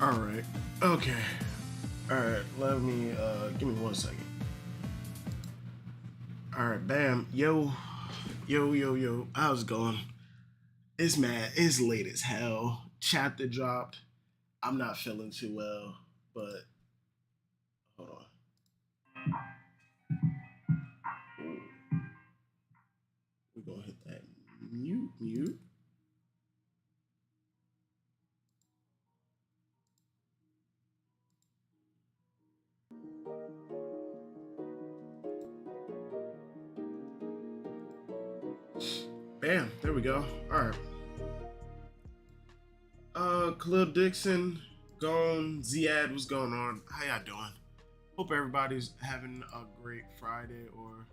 All right. Okay. All right. Let me give me 1 second. All right. Bam. Yo. How's it going? It's mad. It's late as hell. Chapter dropped. I'm not feeling too well, but hold on. Ooh. We're gonna hit that mute. Bam, there we go. All right. Khalil Dixon gone. Ziad, what's going on? How y'all doing? Hope everybody's having a great Friday. Or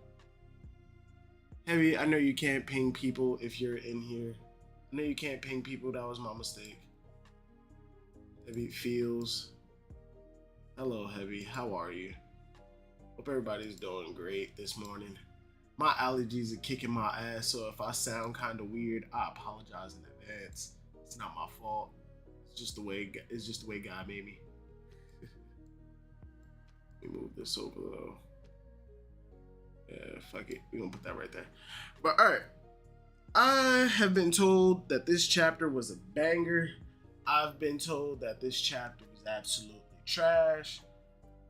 Heavy, I know you can't ping people if you're in here. I know you can't ping people. That was my mistake. Heavy feels. Hello, Heavy. How are you? Hope everybody's doing great this morning. My allergies are kicking my ass, so if I sound kind of weird, I apologize in advance. It's not my fault. It's just the way God made me. Let me move this over though. Yeah, fuck it. We're gonna put that right there. But all right. I have been told that this chapter was a banger. I've been told that this chapter was absolutely trash.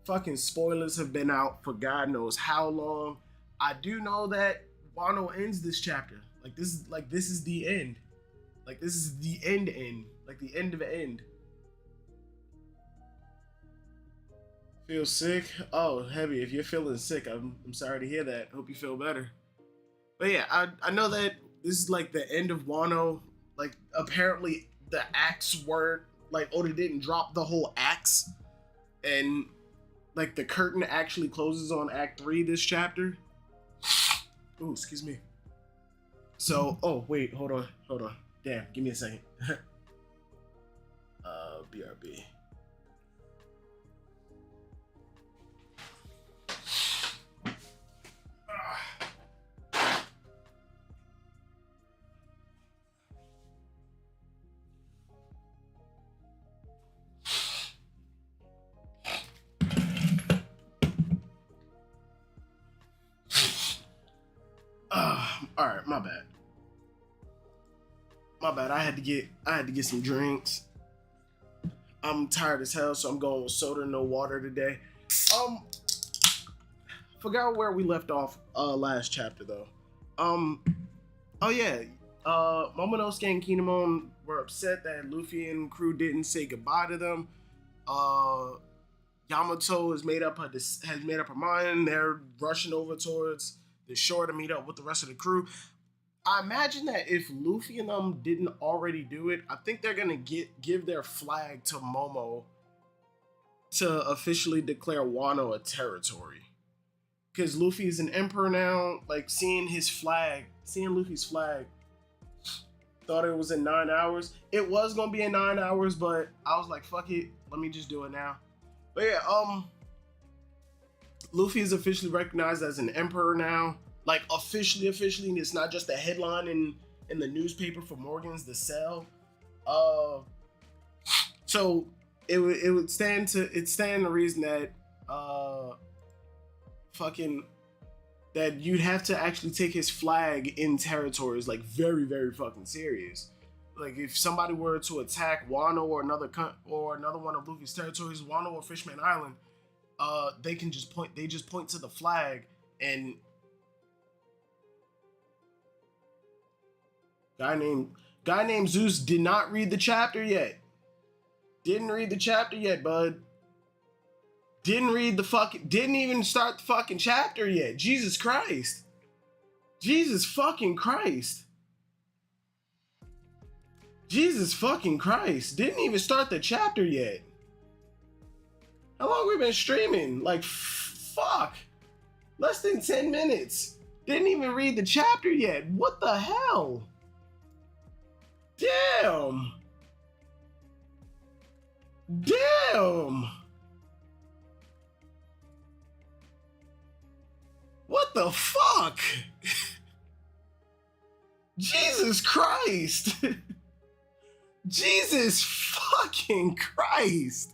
Fucking spoilers have been out for God knows how long. I do know that Wano ends this chapter. This is the end. This is the end. Like the end of the end. Feel sick? Oh, Heavy, if you're feeling sick, I'm sorry to hear that. Hope you feel better. But yeah, I know that this is like the end of Wano. Like apparently the acts weren't like Oda didn't drop the whole acts. And like the curtain actually closes on Act 3 this chapter. Oh, excuse me. So, oh wait, hold on. Damn, give me a second. BRB. All right, my bad. I had to get some drinks. I'm tired as hell, so I'm going with soda, no water today. Forgot where we left off last chapter though. Oh yeah. Momonosuke and Kinemon were upset that Luffy and crew didn't say goodbye to them. Yamato has made up her mind. They're rushing over towards the shore to meet up with the rest of the crew. I imagine that if Luffy and them didn't already do it, I think they're gonna give their flag to Momo to officially declare Wano a territory. Because Luffy is an emperor now. Like seeing Luffy's flag, thought it was in 9 hours. It was gonna be in 9 hours, but I was like, fuck it, let me just do it now. But yeah, Luffy is officially recognized as an emperor now. Like officially, and it's not just a headline in the newspaper for Morgan's to sell. So it would stand the reason that that you'd have to actually take his flag in territories like very, very fucking serious. Like if somebody were to attack Wano or another one of Luffy's territories, Wano or Fishman Island, they just point to the flag. And guy named Zeus did not read the chapter yet. Didn't read the chapter yet, bud. Didn't even start the fucking chapter yet. Jesus Christ. Jesus fucking Christ. Jesus fucking Christ. Didn't even start the chapter yet. How long we been streaming? Like, fuck. Less than 10 minutes. Didn't even read the chapter yet. What the hell? Damn. What the fuck? Jesus Christ. Jesus fucking Christ.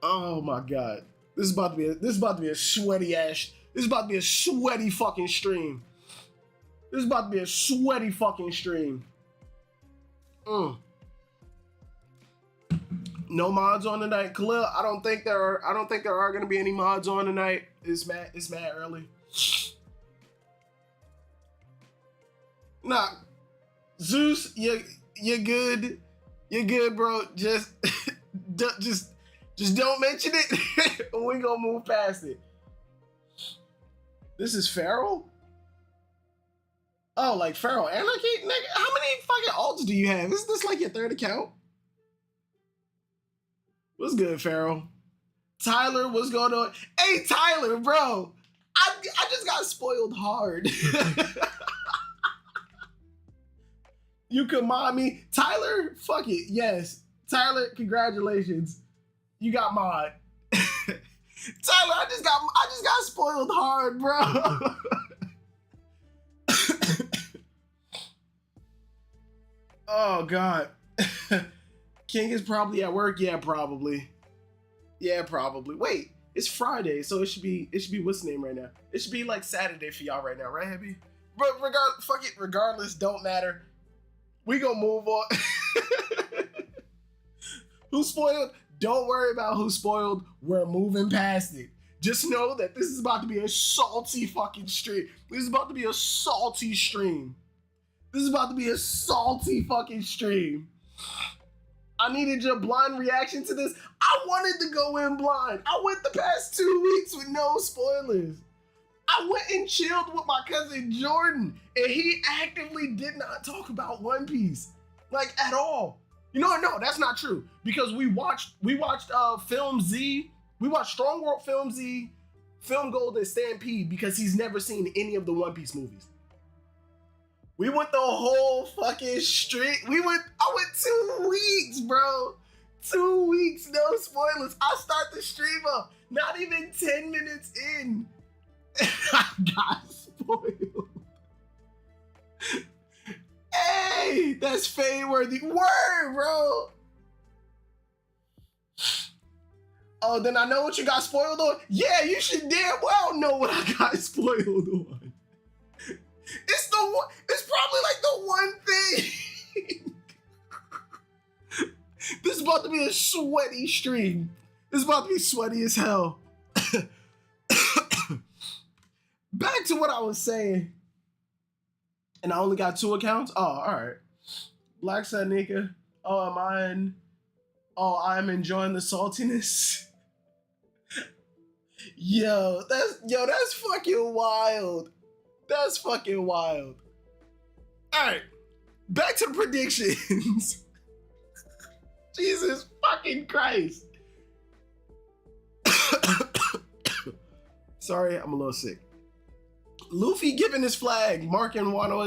Oh my God. This is about to be a sweaty ass. This is about to be a sweaty fucking stream. This is about to be a sweaty fucking stream. No mods on tonight, Khalil. I don't think there are gonna be any mods on tonight. It's mad early. Nah, Zeus, you're good. You're good, bro. Just don't mention it. We're gonna move past it. This is Feral? Oh, like Feral Anarchy? Nigga, how many fucking alts do you have? Is this like your third account? What's good, Feral? Tyler, what's going on? Hey, Tyler, bro. I just got spoiled hard. You can mod me. Tyler, fuck it. Yes. Tyler, congratulations. You got mod. Tyler, I just got spoiled hard, bro. Oh God. King is probably at work. Yeah, probably. Wait, it's Friday, so it should be what's the name right now? It should be like Saturday for y'all right now, right, Heavy? But regardless, don't matter. We gonna move on. Who's spoiled? Don't worry about who's spoiled. We're moving past it. Just know that this is about to be a salty fucking stream. This is about to be a salty stream. This is about to be a salty fucking stream. I needed your blind reaction to this. I wanted to go in blind. I went the past 2 weeks with no spoilers. I went and chilled with my cousin Jordan, and he actively did not talk about One Piece, like at all. You know, no, that's not true, because we watched Film Z. We watched Strong World, Film Z, Film Gold, and Stampede because he's never seen any of the One Piece movies. We went the whole fucking street. I went 2 weeks, bro. 2 weeks, no spoilers. I start the stream up, not even 10 minutes in. I got spoiled. Hey, that's fame-worthy. Word, bro. Oh, then I know what you got spoiled on? Yeah, you should damn well know what I got spoiled on. It's probably like the one thing. This is about to be a sweaty stream. This is about to be sweaty as hell. Back to what I was saying. And I only got 2 accounts? Oh, all right. Black Sanika. I'm enjoying the saltiness. Yo, that's fucking wild. That's fucking wild. All right. Back to predictions. Jesus fucking Christ. Sorry, I'm a little sick. Luffy giving his flag, marking Wano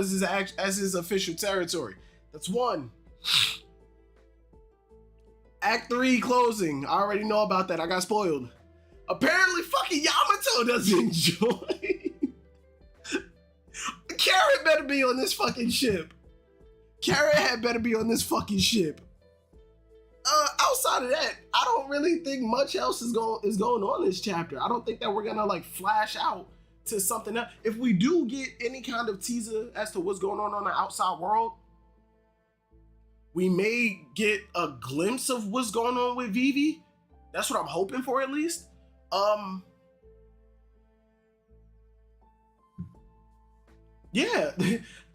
as his official territory. That's 1. Act 3 closing. I already know about that. I got spoiled. Apparently fucking Yamato doesn't join. Carrot better be on this fucking ship. Carrot had better be on this fucking ship. Outside of that, I don't really think much else is going on in this chapter. I don't think that we're gonna like flash out to something else. If we do get any kind of teaser as to what's going on the outside world, we may get a glimpse of what's going on with Vivi. That's what I'm hoping for, at least. Yeah,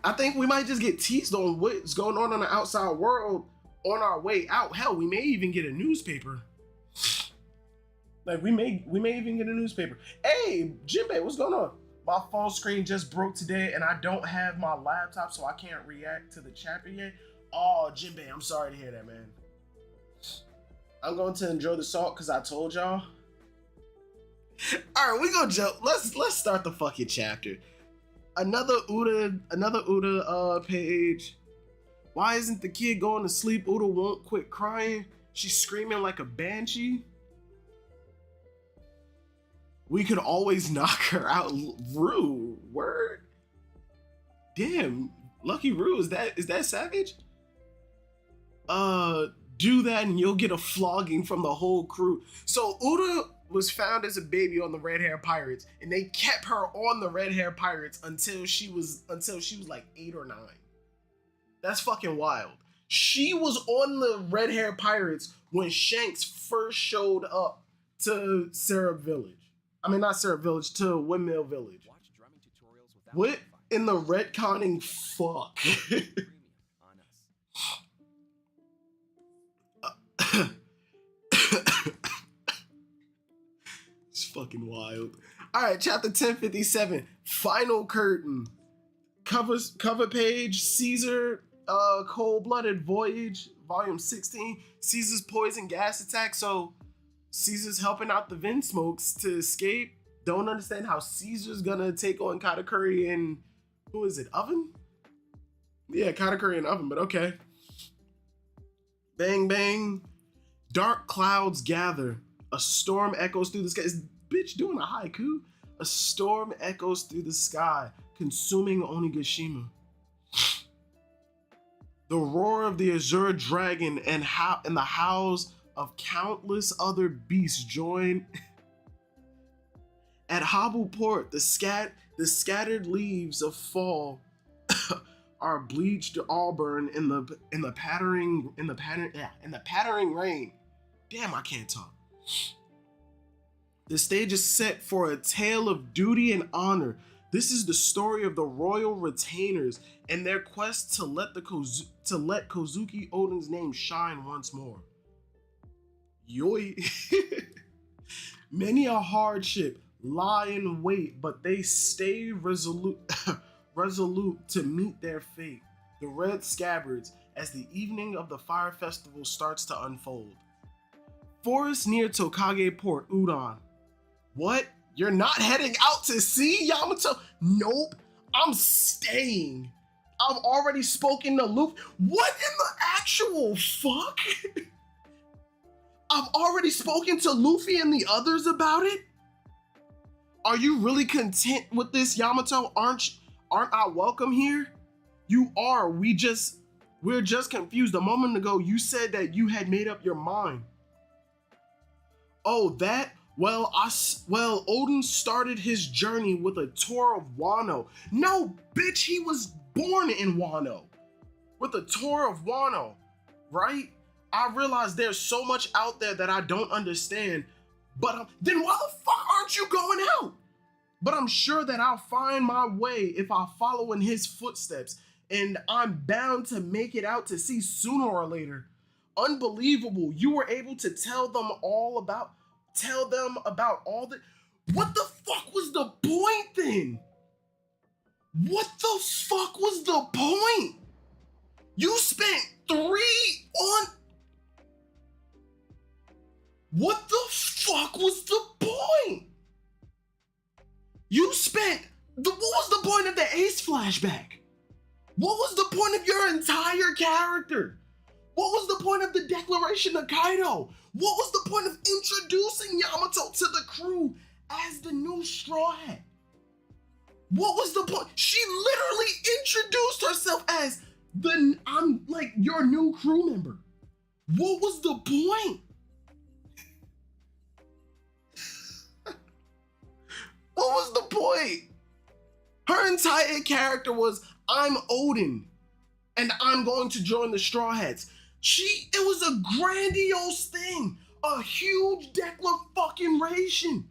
I think we might just get teased on what's going on the outside world on our way out. Hell, we may even get a newspaper. Like we may even get a newspaper. Hey, Jinbei, what's going on? My phone screen just broke today, and I don't have my laptop, so I can't react to the chapter yet. Oh, Jinbei, I'm sorry to hear that, man. I'm going to enjoy the salt because I told y'all. All right, we gonna jump. Let's start the fucking chapter. Another Uda page. Why isn't the kid going to sleep? Uda won't quit crying. She's screaming like a banshee. We could always knock her out. Rude. Word. Damn, Lucky Roo, is that savage? Do that and you'll get a flogging from the whole crew. So Uda was found as a baby on the Red Hair Pirates, and they kept her on the Red Hair Pirates until she was like 8 or 9. That's fucking wild. She was on the Red Hair Pirates when Shanks first showed up to Syrup Village. I mean, not Syrup Village, to Windmill Village. What in the retconning fuck? It's fucking wild. All right, chapter 1057, final curtain. Cover page, Caesar, Cold-Blooded Voyage, volume 16, Caesar's poison gas attack. So Caesar's helping out the Vinsmokes to escape. Don't understand how Caesar's gonna take on Katakuri and who is it? Oven? Yeah, Katakuri and Oven, but okay. Bang bang. Dark clouds gather. A storm echoes through the sky. Is bitch doing a haiku? A storm echoes through the sky, consuming Onigashima. The roar of the Azure Dragon and the howls of countless other beasts join. At Habu Port, the scattered leaves of fall are bleached to auburn in the pattering rain. Damn, I can't talk. The stage is set for a tale of duty and honor. This is the story of the royal retainers and their quest to let Kozuki Oden's name shine once more. Yoi. Many a hardship lie in wait, but they stay resolute to meet their fate. The red scabbards as the evening of the fire festival starts to unfold. Forest near Tokage Port, Udon. What? You're not heading out to sea, Yamato? Nope, I'm staying. I've already spoken to Luffy. What in the actual fuck? I've already spoken to Luffy and the others about it? Are you really content with this, Yamato? Aren't I welcome here? You are. We're just confused. A moment ago, you said that you had made up your mind. Oh, that? Well, Oden started his journey with a tour of Wano. No, bitch, he was born in Wano. With a tour of Wano, right? I realize there's so much out there that I don't understand, but then why the fuck aren't you going out? But I'm sure that I'll find my way if I follow in his footsteps, and I'm bound to make it out to sea sooner or later. Unbelievable, you were able to tell them about all the... What the fuck was the point then? What the fuck was the point? You spent 3 on... What the fuck was the point? You spent... What was the point of the Ace flashback? What was the point of your entire character? What was the point of the declaration of Kaido? What was the point of introducing Yamato to the crew as the new Straw Hat? What was the point? She literally introduced herself as I'm like your new crew member. What was the point? What was the point? Her entire character was, I'm Oden, and I'm going to join the Straw Hats. It was a grandiose thing, a huge declaration,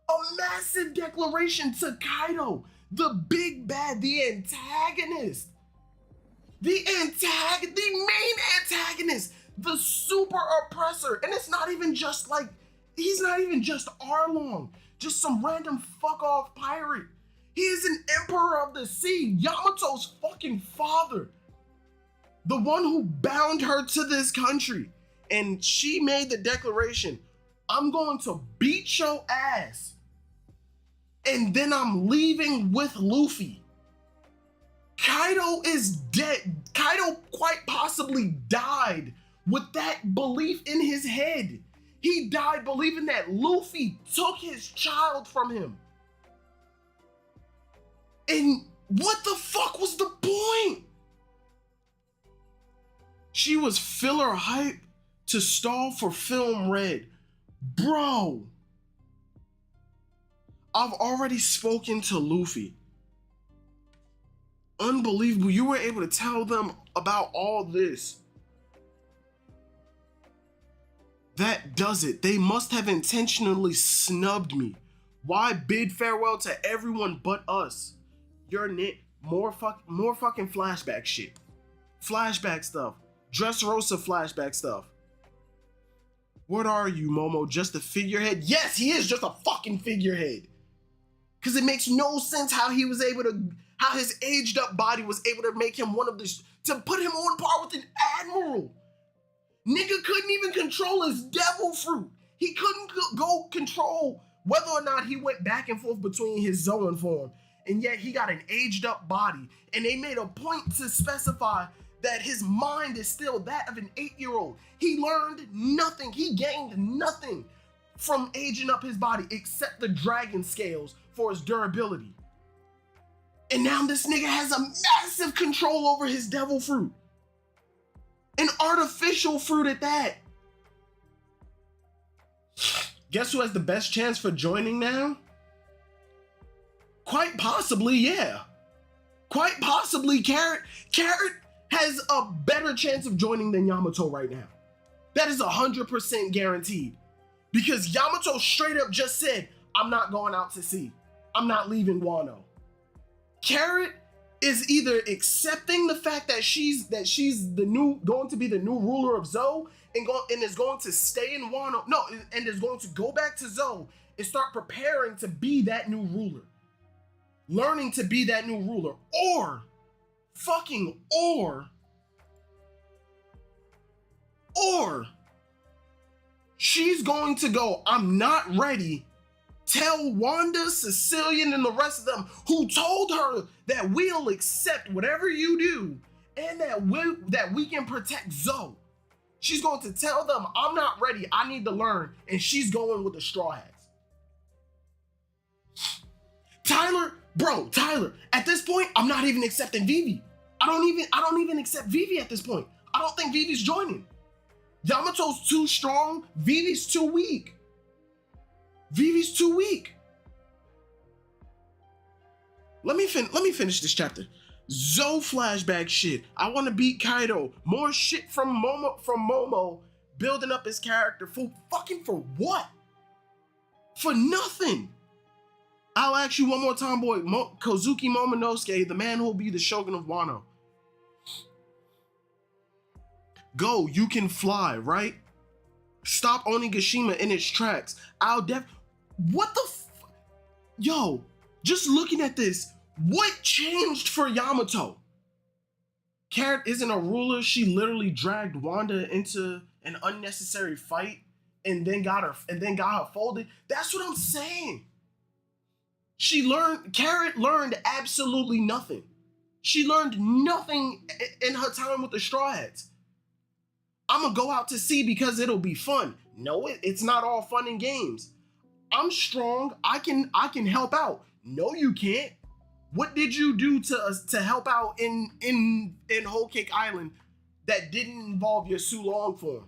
a massive declaration to Kaido, the big bad, the antagonist, the main antagonist, the super oppressor. And it's not even just like, he's not even just Arlong, just some random fuck off pirate. He is an emperor of the sea, Yamato's fucking father. The one who bound her to this country. And she made the declaration, I'm going to beat your ass. And then I'm leaving with Luffy. Kaido is dead. Kaido quite possibly died with that belief in his head. He died believing that Luffy took his child from him. And What the fuck was the point? She was filler hype to stall for film red. Bro, I've already spoken to Luffy. Unbelievable. You were able to tell them about all this. That does it. They must have intentionally snubbed me. Why bid farewell to everyone but us? You're more fucking flashback shit. Flashback stuff. Dressrosa flashback stuff. What are you, Momo? Just a figurehead? Yes, he is just a fucking figurehead. Because it makes no sense how he was able to, how his aged up body was able to make him one of the, to put him on par with an admiral. Nigga couldn't even control his devil fruit. He couldn't go control whether or not he went back and forth between his Zoan form. And yet he got an aged up body. And they made a point to specify that his mind is still that of an 8-year-old. He learned nothing. He gained nothing from aging up his body except the dragon scales for his durability. And now this nigga has a massive control over his devil fruit. An artificial fruit at that. Guess who has the best chance for joining now? Quite possibly, yeah. Quite possibly, Carrot. Carrot has a better chance of joining than Yamato right now. That is 100% guaranteed. Because Yamato straight up just said, I'm not going out to sea. I'm not leaving Wano. Carrot is either accepting the fact that she's going to be the new ruler of Zou and is going to stay in Wano. No, and is going to go back to Zou and start preparing to be that new ruler. Learning to be that new ruler. Or she's going to go, I'm not ready. Tell Wanda, Sicilian, and the rest of them who told her that we'll accept whatever you do and that we can protect Zou. She's going to tell them, I'm not ready. I need to learn. And she's going with the Straw Hats. Tyler, at this point, I'm not even accepting Vivi. I don't even accept Vivi at this point. I don't think Vivi's joining. Yamato's too strong. Vivi's too weak. Let me finish this chapter. Zou flashback shit. I want to beat Kaido. More shit from Momo building up his character for what? For nothing. I'll ask you one more time, boy. Kozuki Momonosuke, the man who will be the Shogun of Wano. Go, you can fly, right? Stop Onigashima in its tracks. What the Yo, just looking at this, what changed for Yamato? Carrot isn't a ruler. She literally dragged Wanda into an unnecessary fight and then got her folded. That's what I'm saying. Carrot learned absolutely nothing. She learned nothing in her time with the Straw Hats. I'm gonna go out to sea because it'll be fun. No, it's not all fun and games. I'm strong. I can help out. No, you can't. What did you do to help out in Whole Cake Island that didn't involve your Sulong form?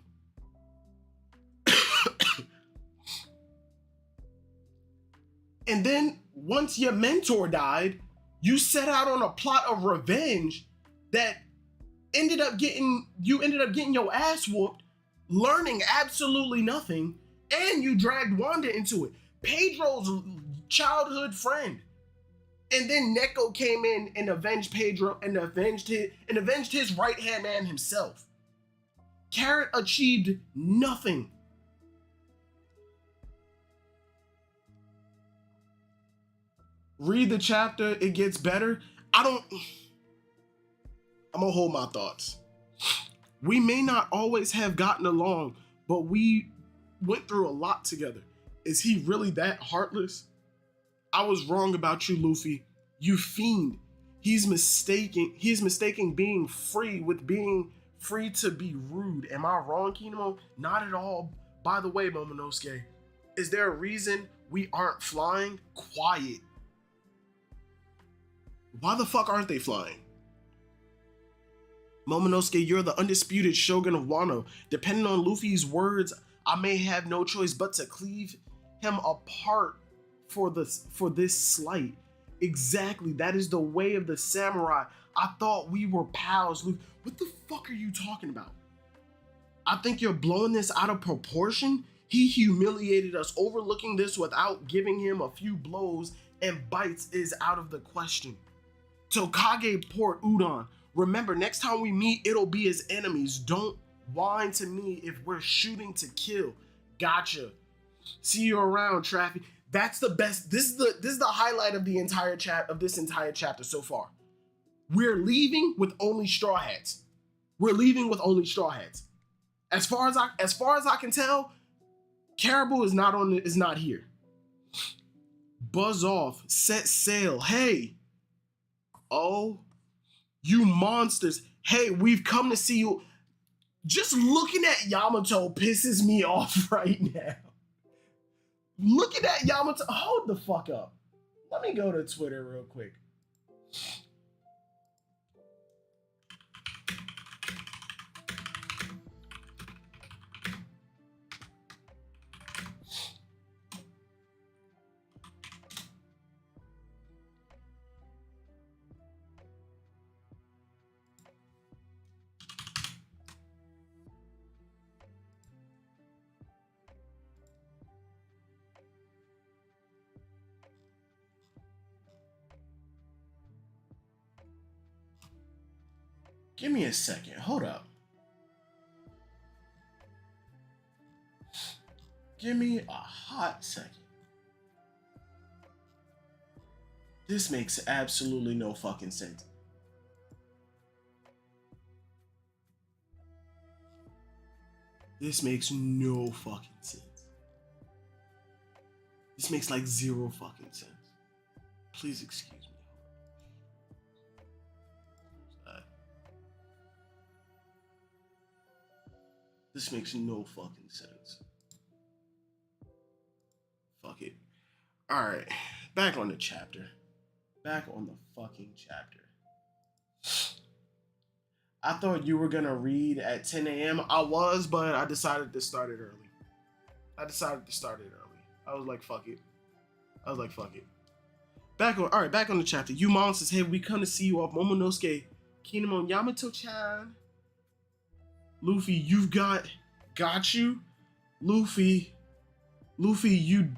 And then once your mentor died, you set out on a plot of revenge that ended up getting your ass whooped, learning absolutely nothing, and you dragged Wanda into it. Pedro's childhood friend. And then Neko came in and avenged Pedro and avenged his right-hand man himself. Carrot achieved nothing. Read the chapter, it gets better. I'm gonna hold my thoughts. We may not always have gotten along, but we went through a lot together. Is he really that heartless? I was wrong about you, Luffy. You fiend. He's mistaking being free with being free to be rude. Am I wrong, Kinemo? Not at all. By the way, Momonosuke, is there a reason we aren't flying? Quiet. Why the fuck aren't they flying? Momonosuke, you're the undisputed shogun of Wano. Depending on Luffy's words, I may have no choice but to cleave him apart for this slight. Exactly, that is the way of the samurai. I thought we were pals, Luffy. What the fuck are you talking about? I think you're blowing this out of proportion. He humiliated us. Overlooking this without giving him a few blows and bites is out of the question. Tokage Port Udon. Remember, next time we meet, it'll be as enemies. Don't whine to me if we're shooting to kill. Gotcha. See you around, Traffy. That's the best. This is the highlight of the entire this entire chapter so far. We're leaving with only straw hats. We're leaving with only straw hats. As far as I can tell, Caribou is not here. Buzz off. Set sail. Hey. Oh. You monsters. Hey, we've come to see you. Just looking at Yamato pisses me off right now. Looking at Yamato. Hold the fuck up. Let me go to Twitter real quick. Give me a second. Hold up. Give me a hot second. This makes absolutely no fucking sense. This makes no fucking sense. This makes like zero fucking sense. Please excuse me. This makes no fucking sense. Fuck it. Alright. Back on the chapter. Back on the fucking chapter. I thought you were gonna read at 10 a.m. I was, but I decided to start it early. I was like, fuck it. Back on the chapter. You monsters, hey, we come to see you off Momonosuke Kinemon Yamato-chan. Luffy, you've got you. Luffy, you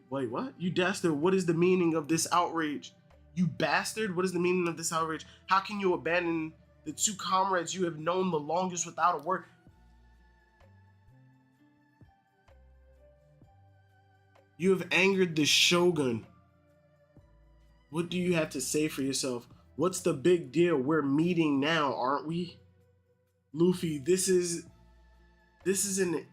wait, what? You dastard, what is the meaning of this outrage? You bastard, what is the meaning of this outrage? How can you abandon the two comrades you have known the longest without a word? You have angered the Shogun. What do you have to say for yourself? What's the big deal? We're meeting now, aren't we? Luffy, this is an...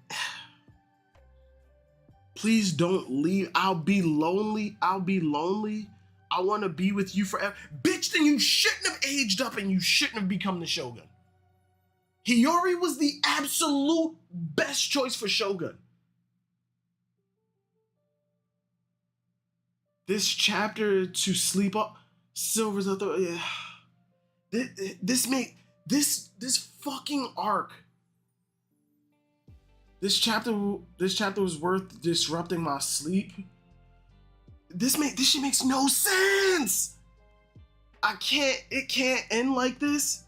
Please don't leave. I'll be lonely. I want to be with you forever. Bitch, then you shouldn't have aged up and you shouldn't have become the Shogun. Hiyori was the absolute best choice for Shogun. This chapter to sleep up, Silver's up there. This fucking arc. This chapter was worth disrupting my sleep. This shit makes no sense. It can't end like this.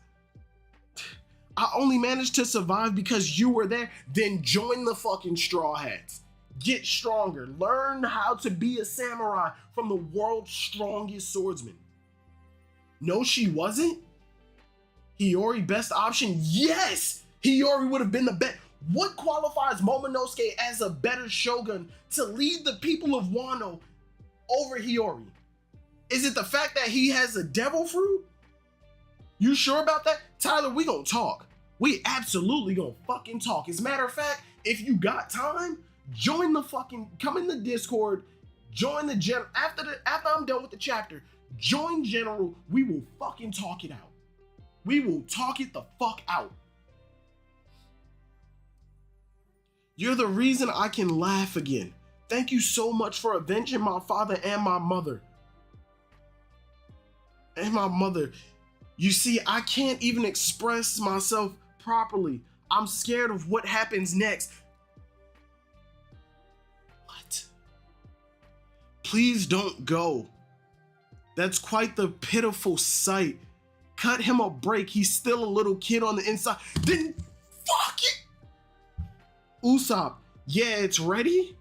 I only managed to survive because you were there. Then join the fucking Straw Hats. Get stronger. Learn how to be a samurai from the world's strongest swordsman. No, she wasn't. Hiyori, best option? Yes! Hiyori would have been the best. What qualifies Momonosuke as a better shogun to lead the people of Wano over Hiyori? Is it the fact that he has a devil fruit? You sure about that? Tyler, we gonna talk. We absolutely gonna fucking talk. As a matter of fact, if you got time, come in the Discord, join the general. After I'm done with the chapter, join general. We will fucking talk it out. We will talk it the fuck out. You're the reason I can laugh again. Thank you so much for avenging my father and my mother. and my mother. You see, I can't even express myself properly. I'm scared of what happens next. What? Please don't go. That's quite the pitiful sight. Cut him a break. He's still a little kid on the inside. Then fuck it. Usopp, yeah, it's ready?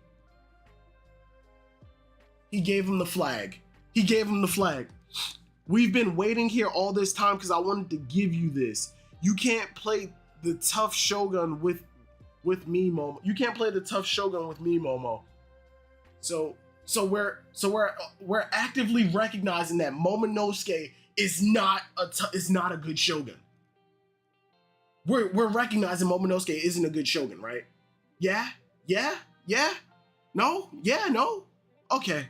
He gave him the flag. He gave him the flag. We've been waiting here all this time because I wanted to give you this. You can't play the tough shogun with me, Momo. You can't play the tough shogun with me, Momo. So we're actively recognizing that Momonosuke is not a good shogun. We're recognizing Momonosuke isn't a good shogun, right? Yeah? No? Yeah, no? Okay.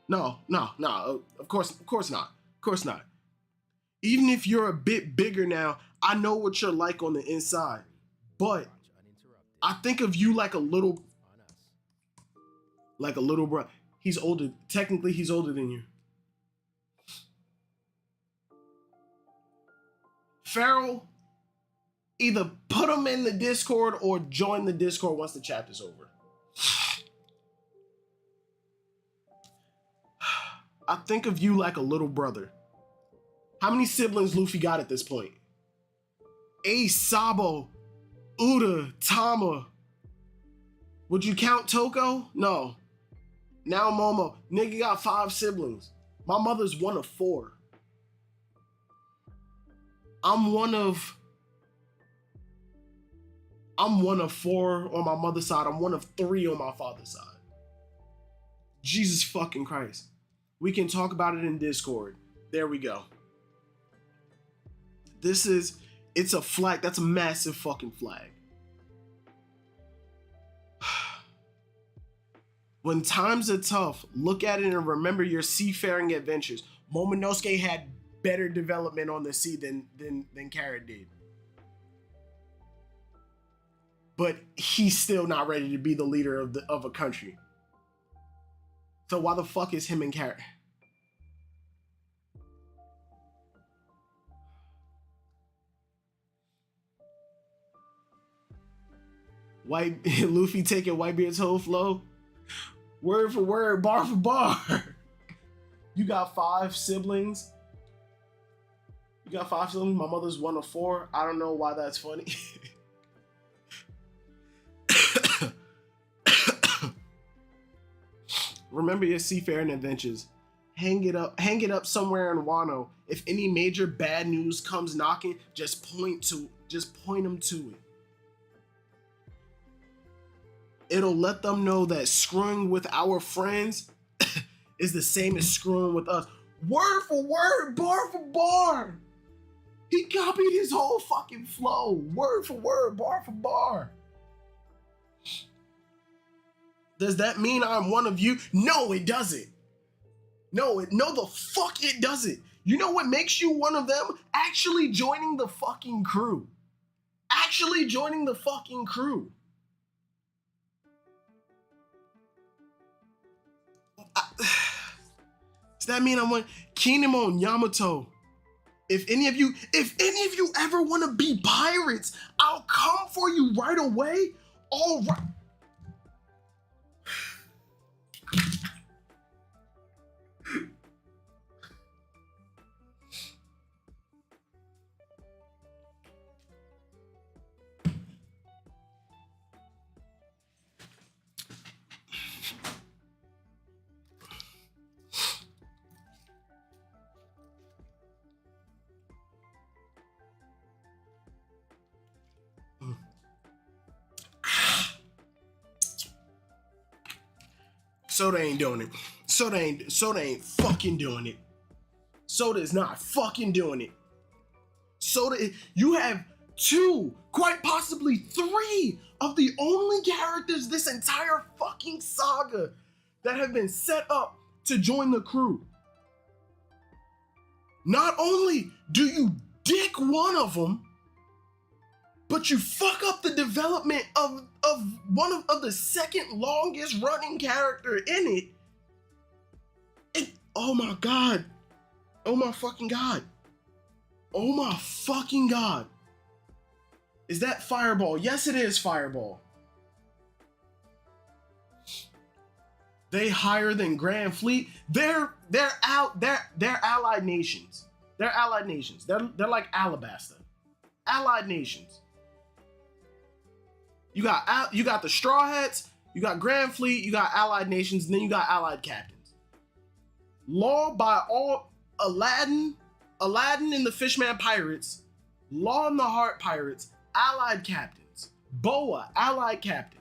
No. Of course not. Even if you're a bit bigger now, I know what you're like on the inside. But I think of you like a little bro. He's older. Technically, he's older than you. Farrell, either put him in the Discord or join the Discord once the chapter's over. I think of you like a little brother. How many siblings Luffy got at this point? Ace, Sabo, Uda, Tama. Would you count Toko? No. Now Momo. Nigga got 5 siblings. My mother's one of 4. I'm one of 4 on my mother's side. I'm one of 3 on my father's side. Jesus fucking Christ. We can talk about it in Discord. There we go. It's a flag. That's a massive fucking flag. When times are tough, look at it and remember your seafaring adventures. Momonosuke had better development on the sea than Carrot did. But he's still not ready to be the leader of a country. So why the fuck is him and Carrot? Luffy taking Whitebeard's whole flow? Word for word, bar for bar. You got 5 siblings? My mother's one of 4. I don't know why that's funny. Remember your seafaring adventures. Hang it up somewhere in Wano. If any major bad news comes knocking, just point them to it. It'll let them know that screwing with our friends is the same as screwing with us. Word for word, bar for bar. He copied his whole fucking flow. Word for word, bar for bar. Does that mean I'm one of you? No, it doesn't. No, the fuck it doesn't. You know what makes you one of them? Actually joining the fucking crew. Does that mean I'm one? Kinemon, Yamato. If any of you ever want to be pirates, I'll come for you right away. All right. Soda ain't doing it. Soda ain't fucking doing it. Soda is not fucking doing it. Soda, you have 2, quite possibly 3 of the only characters this entire fucking saga that have been set up to join the crew. Not only do you dick one of them, but you fuck up the development of one of the second longest running character in it. Oh my God. Oh my fucking god. Oh my fucking god. Is that Fireball? Yes, it is Fireball. They higher than Grand Fleet. They're allied nations. They're allied nations. They're like Alabasta. Allied nations. You got the Straw Hats, you got Grand Fleet, you got allied nations, and then you got allied captains. Law by all Aladdin and the Fishman Pirates, Law and the Heart Pirates, allied captains. Boa, allied captain.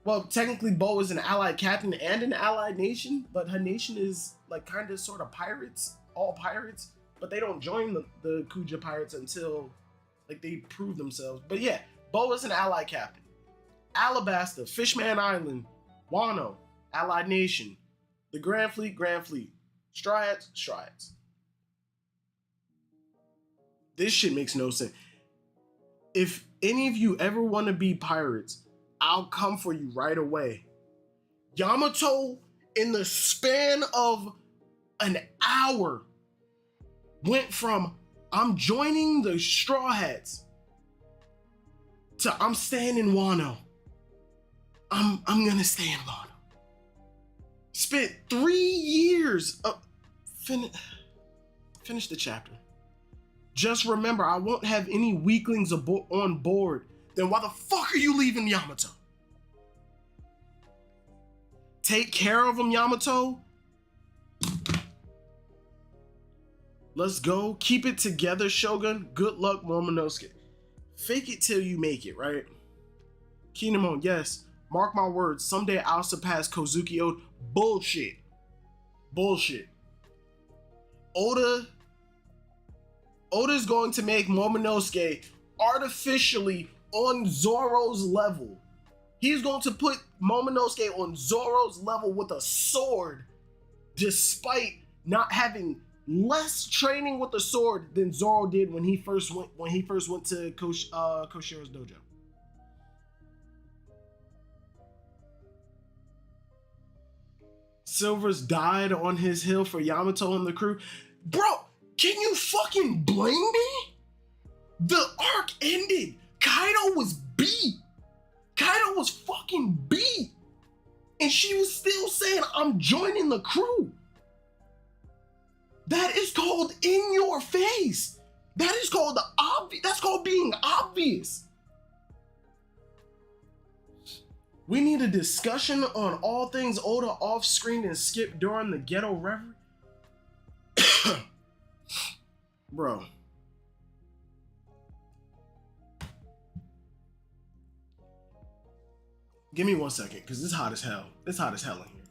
Well, technically Boa is an allied captain and an allied nation, but her nation is like kind of sort of pirates, all pirates, but they don't join the Kuja pirates until like they prove themselves. But yeah, Boa's an allied captain. Alabasta, Fishman Island, Wano, allied nation. The Grand Fleet, Grand Fleet. Straw Hats, Straw Hats. This shit makes no sense. If any of you ever want to be pirates, I'll come for you right away. Yamato, in the span of an hour, went from I'm joining the Straw Hats to I'm staying in Wano. I'm gonna stay in Wano. Spent 3 years. Finish the chapter. Just remember, I won't have any weaklings on board. Then why the fuck are you leaving Yamato? Take care of him, Yamato. Let's go. Keep it together, Shogun. Good luck, Momonosuke. Fake it till you make it, right? Kinemon, yes. Mark my words. Someday I'll surpass Kozuki Oda. Bullshit. Bullshit. Oda's going to make Momonosuke artificially on Zoro's level. He's going to put Momonosuke on Zoro's level with a sword, despite not having less training with the sword than Zoro did when he first went to Koshiro's dojo. Silver's died on his hill for Yamato and the crew. Bro, can you fucking blame me? The arc ended. Kaido was beat. Kaido was fucking beat. And she was still saying, I'm joining the crew. That is called in your face. That is called that's called being obvious. We need a discussion on all things Oda off screen and skip during the ghetto reverie. Bro. Give me 1 second, because it's hot as hell. It's hot as hell in here.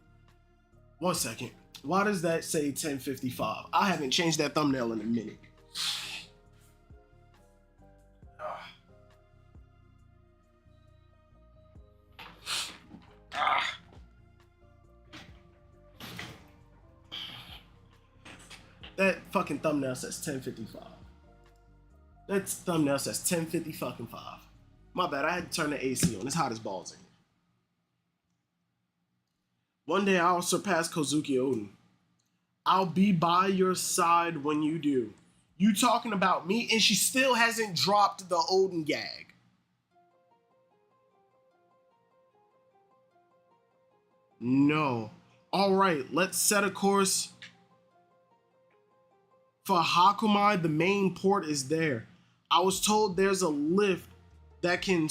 1 second. Why does that say 10:55? I haven't changed that thumbnail in a minute. That fucking thumbnail says 10:55. That thumbnail says 10:50 fucking 5. My bad, I had to turn the AC on. It's hot as balls in here. One day I'll surpass Kozuki Oden. I'll be by your side when you do. You talking about me, and she still hasn't dropped the Oden gag. No. All right, let's set a course for Hakumai. The main port is there. I was told there's a lift that can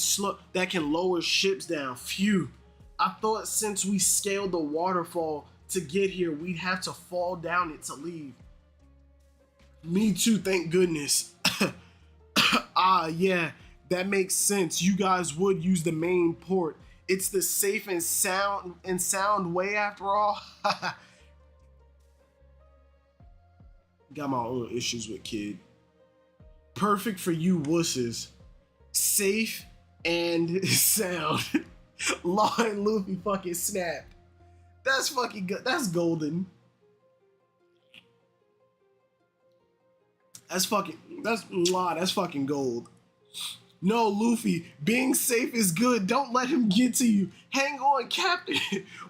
lower ships down. Phew. I thought since we scaled the waterfall to get here, we'd have to fall down it to leave. Me too, thank goodness. Yeah, that makes sense. You guys would use the main port. It's the safe and sound way after all. Got my own issues with kid. Perfect for you wusses. Safe and sound. Law and Luffy fucking snapped. That's fucking good. That's golden. That's fucking gold. No, Luffy, being safe is good. Don't let him get to you. Hang on, Captain.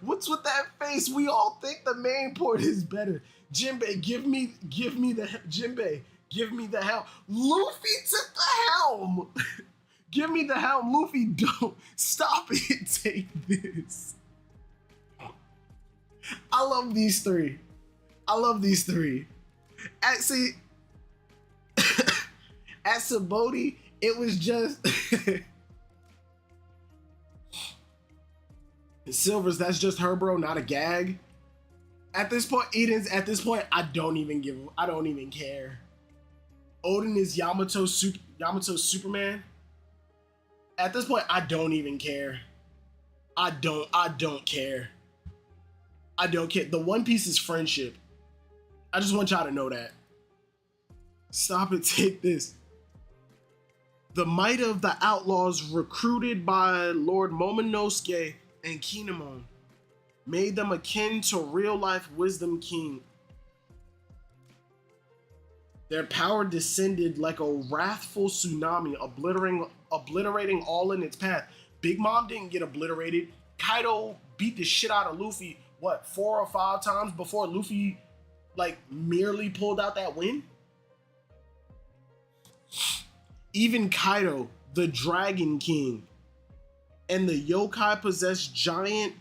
What's with that face? We all think the main port is better. Jinbei, give me the Jinbei, give me the helm. Luffy took the helm. Give me the helm, Luffy. Don't stop it. Take this. I love these three. I love these three. See, at Sabaody, it was just Silvers. That's just her, bro. Not a gag. At this point, I don't even care. Odin is Yamato Superman. At this point, I don't even care. I don't care. I don't care. The One Piece is friendship. I just want y'all to know that. Stop it, take this. The might of the outlaws, recruited by Lord Momonosuke and Kinemon, made them akin to real-life Wisdom King. Their power descended like a wrathful tsunami, obliterating all in its path. Big Mom didn't get obliterated. Kaido beat the shit out of Luffy, 4 or 5 times before Luffy, merely pulled out that win? Even Kaido, the Dragon King, and the yokai-possessed giant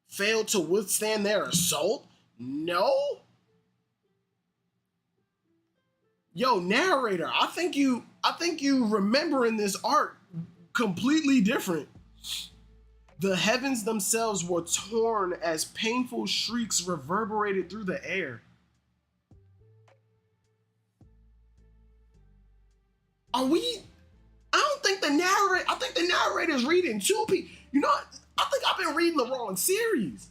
failed to withstand their assault? No? Yo, narrator, I think you remembering this arc completely different. The heavens themselves were torn as painful shrieks reverberated through the air. I think the narrator's reading 2 Piece. You know, I think I've been reading the wrong series.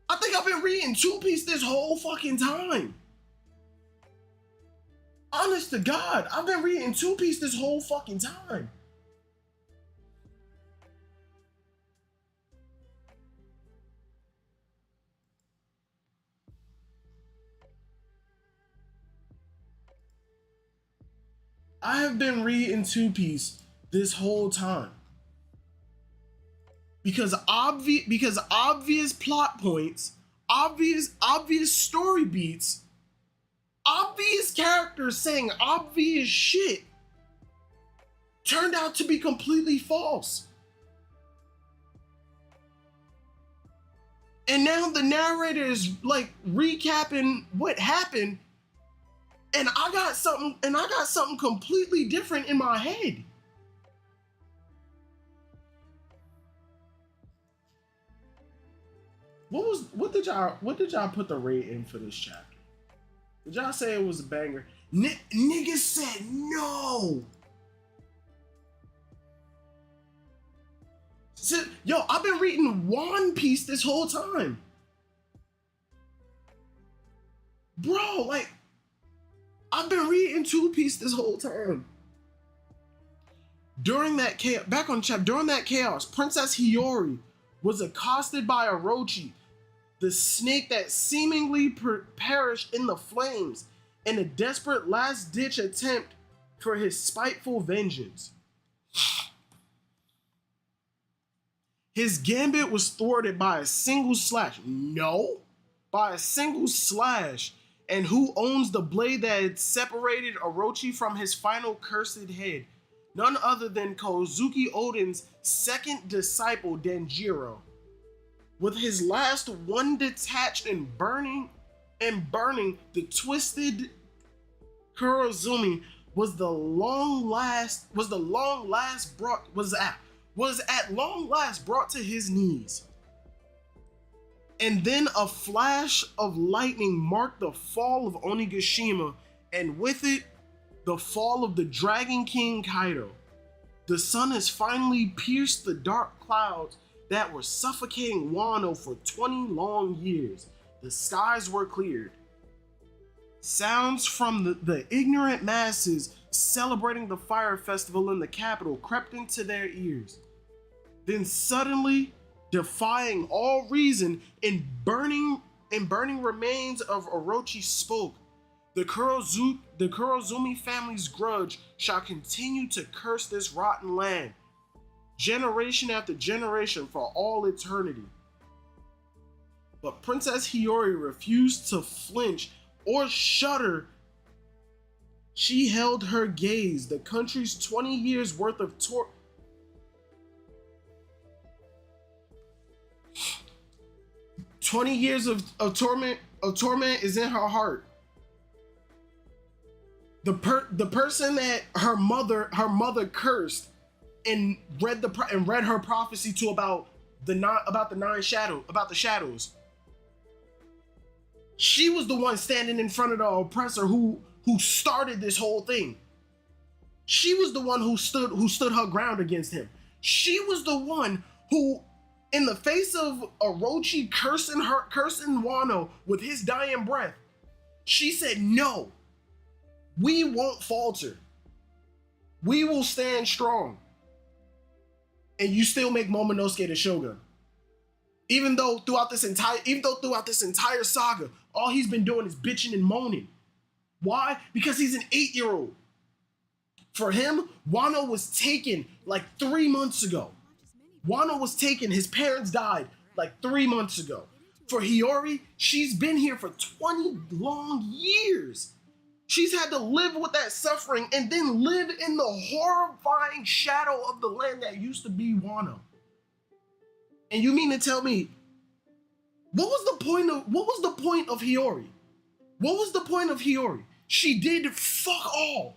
I think I've been reading 2 Piece this whole fucking time. Honest to God, I've been reading 2 Piece this whole fucking time. I have been reading 2 Piece this whole time. Because obvious plot points, obvious story beats, obvious characters saying obvious shit turned out to be completely false. And now the narrator is recapping what happened, and I got something completely different in my head. What did y'all put the rate in for this chapter? Did y'all say it was a banger? Niggas said no. Yo, I've been reading One Piece this whole time. Bro, I've been reading 2 Piece this whole time. During that chaos, Princess Hiyori was accosted by Orochi, the snake that seemingly perished in the flames in a desperate last-ditch attempt for his spiteful vengeance. His gambit was thwarted by a single slash. No, by a single slash. And who owns the blade that had separated Orochi from his final cursed head? None other than Kozuki Oden's second disciple, Denjiro. With his last one detached and burning, the twisted Kurozumi was at long last brought to his knees. And then a flash of lightning marked the fall of Onigashima, and with it, the fall of the Dragon King Kaido. The sun has finally pierced the dark clouds that were suffocating Wano for 20 long years. The skies were cleared. Sounds from the ignorant masses celebrating the fire festival in the capital crept into their ears. Then suddenly, defying all reason, in burning remains of Orochi spoke. The Kurozumi family's grudge shall continue to curse this rotten land, generation after generation, for all eternity. But Princess Hiyori refused to flinch or shudder. She held her gaze. The country's 20 years worth of 20 years of torment is in her heart. The person that her mother cursed and read her prophecy to about the shadows. She was the one standing in front of the oppressor who started this whole thing. She was the one who stood her ground against him. She was the one who, in the face of Orochi cursing Wano with his dying breath, she said, "No, we won't falter. We will stand strong." And you still make Momonosuke the Shogun. Even though throughout this entire saga, all he's been doing is bitching and moaning. Why? Because he's an 8-year-old. For him, Wano was taken like 3 months ago. Wano was taken, his parents died like 3 months ago. For Hiyori, she's been here for 20 long years. She's had to live with that suffering and then live in the horrifying shadow of the land that used to be Wano. And you mean to tell me, what was the point of Hiyori? What was the point of Hiyori? She did fuck all.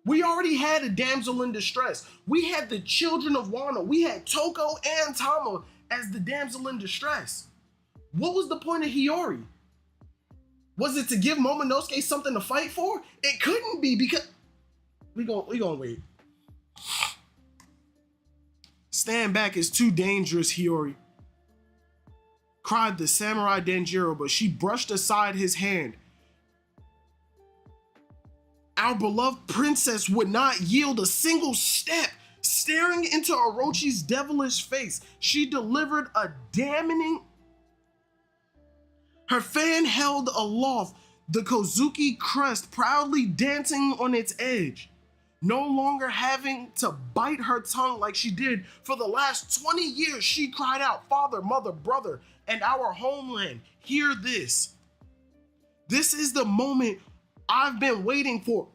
We already had a damsel in distress. We had the children of Wano. We had Toko and Tama as the damsel in distress. What was the point of Hiyori? Was it to give Momonosuke something to fight for? It couldn't be, because we gonna wait. Stand back is too dangerous, Hiyori, cried the samurai Denjiro, but she brushed aside his hand. Our beloved princess would not yield a single step. Staring into Orochi's devilish face, she delivered a damning. Her fan held aloft, the Kozuki crest proudly dancing on its edge. No longer having to bite her tongue like she did for the last 20 years, she cried out, "Father, mother, brother, and our homeland, hear this. This is the moment I've been waiting for."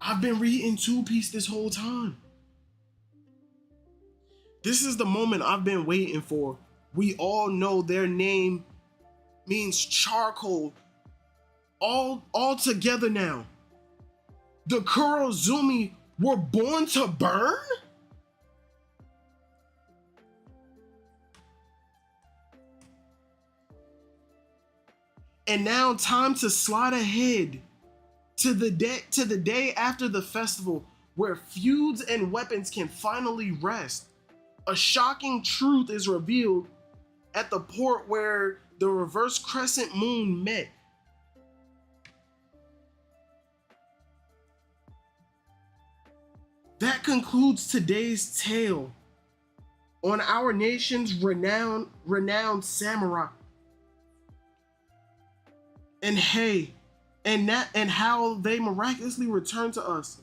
I've been reading Two Piece this whole time. This is the moment I've been waiting for. We all know their name means charcoal. All together now. The Kurozumi were born to burn? And now time to slide ahead to the day after the festival, where feuds and weapons can finally rest. A shocking truth is revealed at the port where the reverse crescent moon met. That concludes today's tale on our nation's renowned samurai. And how they miraculously returned to us.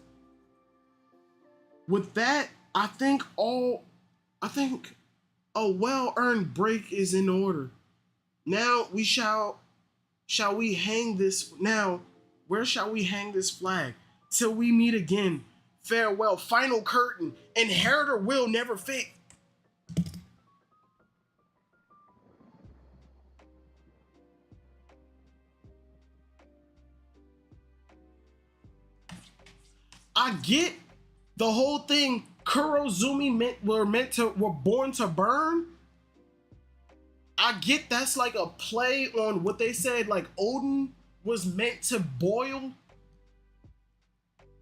With that, I think a well-earned break is in order. Now we shall we hang this now? Where shall we hang this flag? Till we meet again. Farewell, final curtain. Inheritor will never fade. I get the whole thing. Kurozumi were born to burn. I get that's like a play on what they said, like Odin was meant to boil.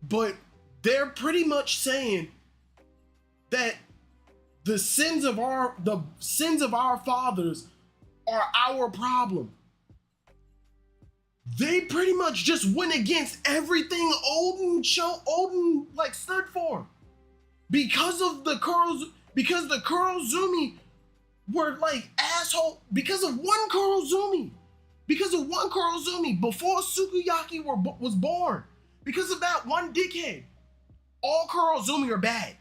But they're pretty much saying that the sins of our fathers are our problem. They pretty much just went against everything Odin like stood for. Because the Kurozumi were like asshole. Because of one Kurozumi before Sukiyaki was born. Because of that one dickhead. All Kurozumi are bad.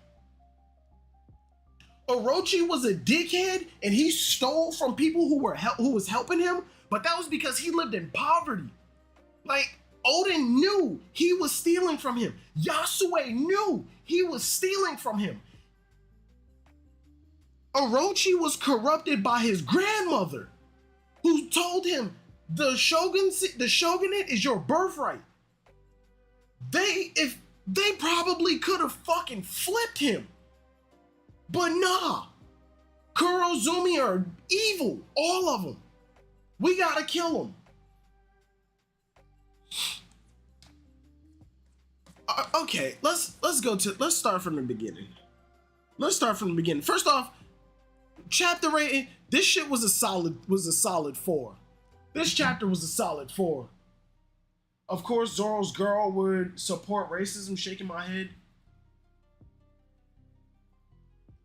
Orochi was a dickhead and he stole from people who was helping him, but that was because he lived in poverty. Like, Oden knew he was stealing from him. Yasue knew he was stealing from him. Orochi was corrupted by his grandmother, who told him the shogunate is your birthright. They probably could have fucking flipped him. But nah, Kurozumi are evil, all of them. We gotta kill them. Okay, let's start from the beginning. First off, chapter rating. This shit was a solid 4. This chapter was a solid 4. Of course, Zoro's girl would support racism. Shaking my head.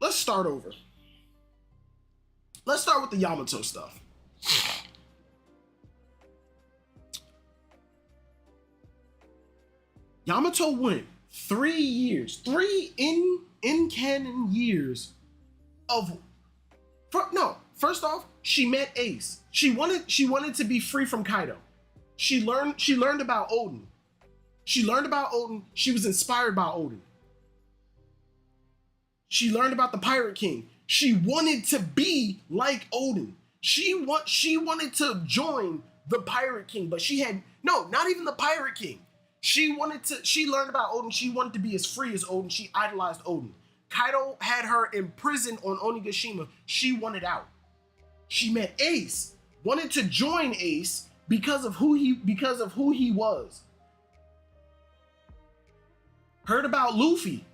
Let's start over. Let's start with the Yamato stuff. Yamato went 3 years, 3 in canon years of. First off, she met Ace. She wanted to be free from Kaido. She learned about Odin. She was inspired by Odin. She learned about the Pirate King. She wanted to be like Odin. She wanted to join the Pirate King, but not even the Pirate King. She learned about Odin. She wanted to be as free as Odin. She idolized Odin. Kaido had her imprisoned on Onigashima. She wanted out. She met Ace, wanted to join Ace because of who he was. Heard about Luffy,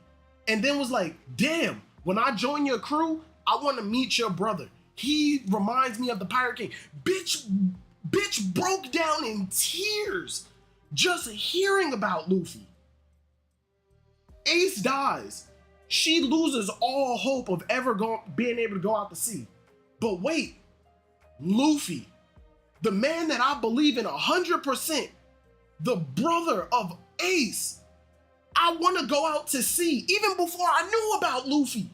and then was like, damn, when I join your crew, I want to meet your brother. He reminds me of the Pirate King. Bitch broke down in tears just hearing about Luffy. Ace dies. She loses all hope of ever being able to go out to sea. But wait, Luffy, the man that I believe in 100%, the brother of Ace, I want to go out to sea even before I knew about Luffy.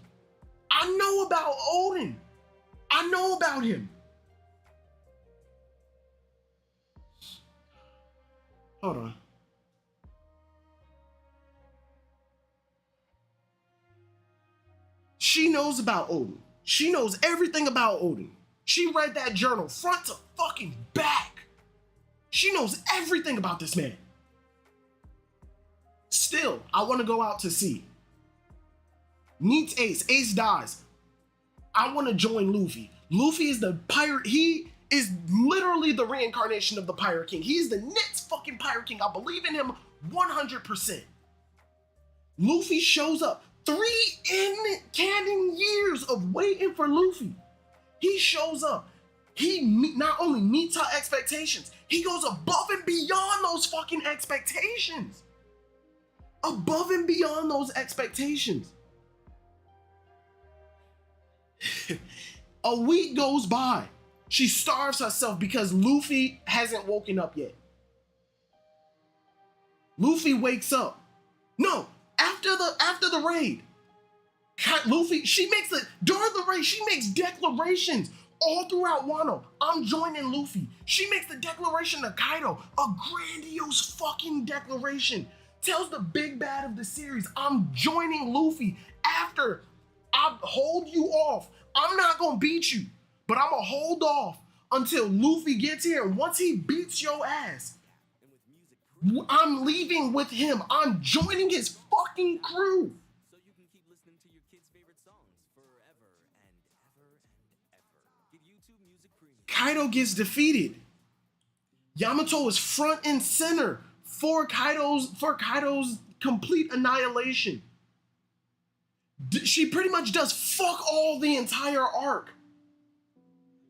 I know about Odin. I know about him. Hold on. She knows about Odin. She knows everything about Odin. She read that journal front to fucking back. She knows everything about this man. Still, I want to go out to sea. Meets Ace. Ace dies. I want to join Luffy. Luffy is the pirate. He is literally the reincarnation of the Pirate King. He's the next fucking Pirate King. I believe in him 100%. Luffy shows up. 3 in-canon years of waiting for Luffy. He shows up. He not only meets our expectations, he goes above and beyond those fucking expectations. Above and beyond those expectations. A week goes by. She starves herself because Luffy hasn't woken up yet. Luffy wakes up. No, after the raid, Luffy, during the raid, she makes declarations all throughout Wano. I'm joining Luffy. She makes the declaration to Kaido, a grandiose fucking declaration. Tells the big bad of the series, I'm joining Luffy after I hold you off. I'm not gonna beat you, but I'm gonna hold off until Luffy gets here. And once he beats your ass, I'm leaving with him. I'm joining his fucking crew. So you can keep listening to your kids' favorite songs forever and ever and ever. Get YouTube Music Premium. Kaido gets defeated. Yamato is front and center for Kaido's complete annihilation. She pretty much does fuck all the entire arc.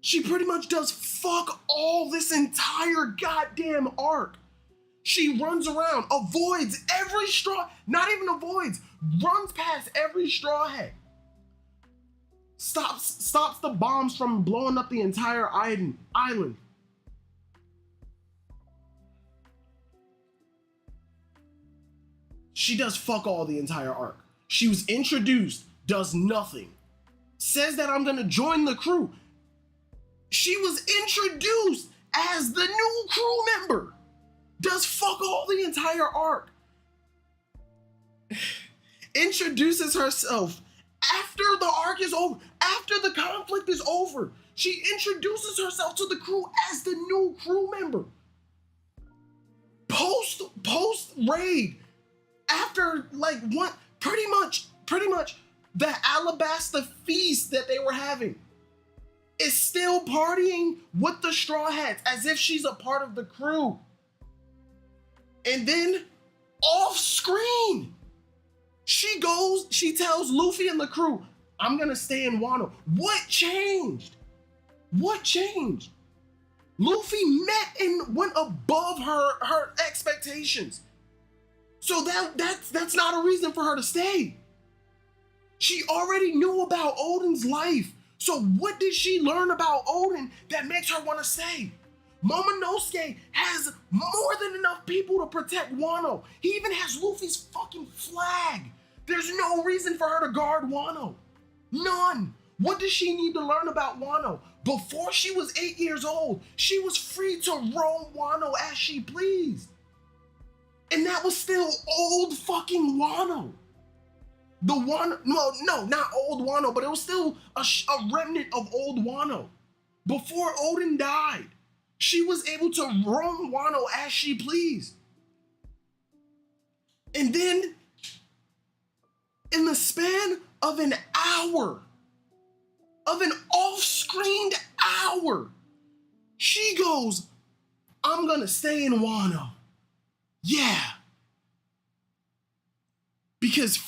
She pretty much does fuck all this entire goddamn arc. She runs around, avoids every not even avoids, runs past every straw hat. Stops the bombs from blowing up the entire island. She does fuck all the entire arc. She was introduced, does nothing. says that I'm gonna join the crew. She was introduced as the new crew member. Does fuck all the entire arc. Introduces herself after the arc is over, after the conflict is over. She introduces herself to the crew as the new crew member. Post raid, after like what, pretty much the Alabaster feast that they were having, is still partying with the Straw Hats as if she's a part of the crew. And then off screen, she tells Luffy and the crew, I'm gonna stay in Wano. What changed? What changed? Luffy met and went above her expectations. So that's not a reason for her to stay. She already knew about Odin's life. So what did she learn about Odin that makes her want to stay? Momonosuke has more than enough people to protect Wano. He even has Luffy's fucking flag. There's no reason for her to guard Wano. None. What does she need to learn about Wano? Before she was 8 years old, she was free to roam Wano as she pleased. And that was still old fucking Wano. The Wano, no, not old Wano, but it was still a remnant of old Wano. Before Odin died, she was able to roam Wano as she pleased. And then, in the span of an hour, of an off-screened hour, she goes, I'm gonna stay in Wano. Yeah. Because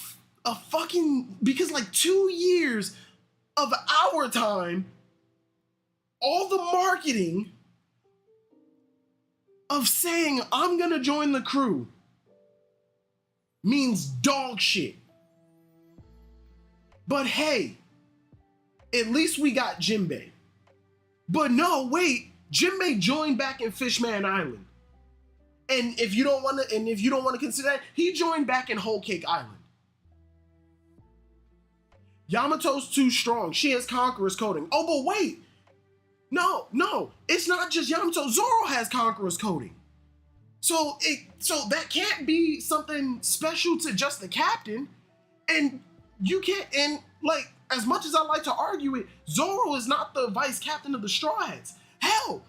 like 2 years of our time, all the marketing of saying I'm gonna join the crew means dog shit. But hey, at least we got Jinbei. But no, wait, Jinbei joined back in Fishman Island. And if you don't want to consider that, he joined back in Whole Cake Island. Yamato's too strong. She has Conqueror's coding. Oh, but wait. No, it's not just Yamato. Zoro has Conqueror's coding. So that can't be something special to just the captain. And you can't, and like, as much as I like to argue it, Zoro is not the vice captain of the Straw Hats. Hell,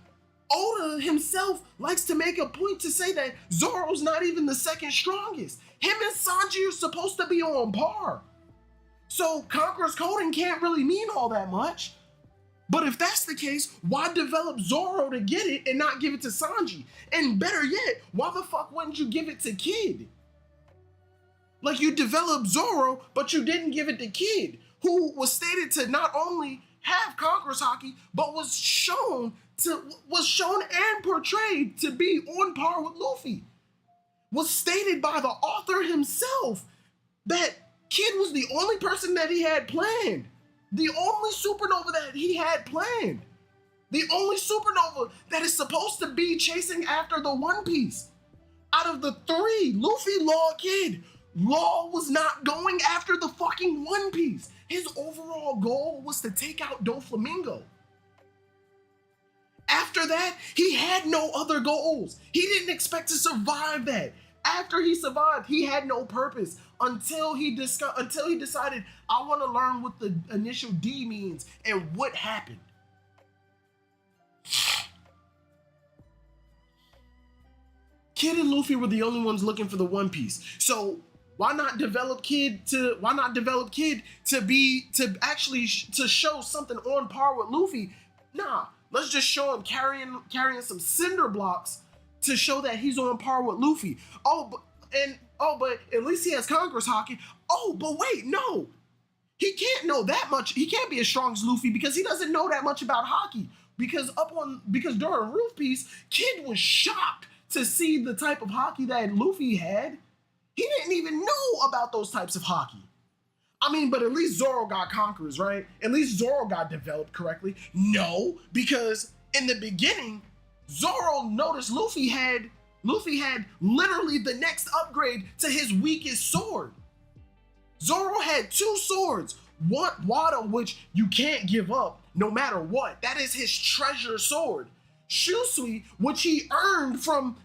Oda himself likes to make a point to say that Zoro's not even the second strongest. Him and Sanji are supposed to be on par. So Conqueror's coding can't really mean all that much. But if that's the case, why develop Zoro to get it and not give it to Sanji? And better yet, why the fuck wouldn't you give it to Kid? Like, you developed Zoro, but you didn't give it to Kid, who was stated to not only have Conqueror's Haki, but was shown and portrayed to be on par with Luffy. Was stated by the author himself that Kid was the only person that he had planned. The only supernova that he had planned. The only supernova that is supposed to be chasing after the One Piece. Out of the three, Luffy, Law, Kid, Law was not going after the fucking One Piece. His overall goal was to take out Doflamingo. After that, he had no other goals. He didn't expect to survive that. After he survived, he had no purpose until he decided, I want to learn what the initial D means and what happened. Kid and Luffy were the only ones looking for the One Piece. So why not develop Kid to show something on par with Luffy? Nah, let's just show him carrying some cinder blocks to show that he's on par with Luffy. But at least he has Conqueror's Haki. Oh, but wait, no. He can't know that much. He can't be as strong as Luffy because he doesn't know that much about Haki. Because during Roof Piece, Kid was shocked to see the type of Haki that Luffy had. He didn't even know about those types of Haki. I mean, but at least Zoro got Conquerors, right? At least Zoro got developed correctly. No, because in the beginning, Zoro noticed Luffy had literally the next upgrade to his weakest sword. Zoro had two swords. Wano, which you can't give up no matter what. That is his treasure sword. Shusui, which he earned from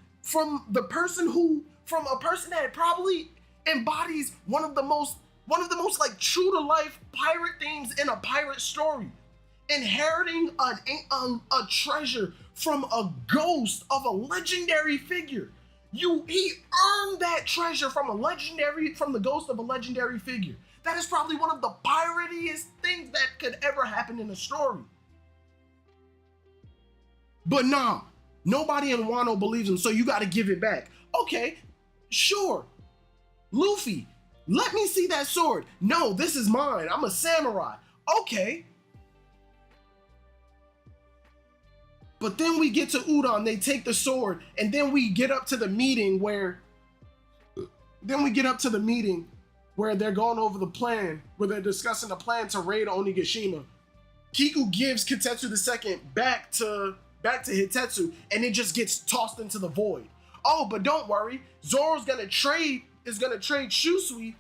a person that probably embodies one of the most like true to life pirate themes in a pirate story. Inheriting a treasure from a ghost of a legendary figure. He earned that treasure from the ghost of a legendary figure. That is probably one of the piratiest things that could ever happen in a story. But nah, nobody in Wano believes him, so you gotta give it back. Okay, sure. Luffy, let me see that sword. No, this is mine. I'm a samurai. Okay. But then we get to Udon, they take the sword, and then we get up to the meeting where they're going over the plan, where they're discussing the plan to raid Onigashima. Kiku gives Kitetsu II back to Hitetsu, and it just gets tossed into the void. Oh, but don't worry, Zoro's gonna trade Shusui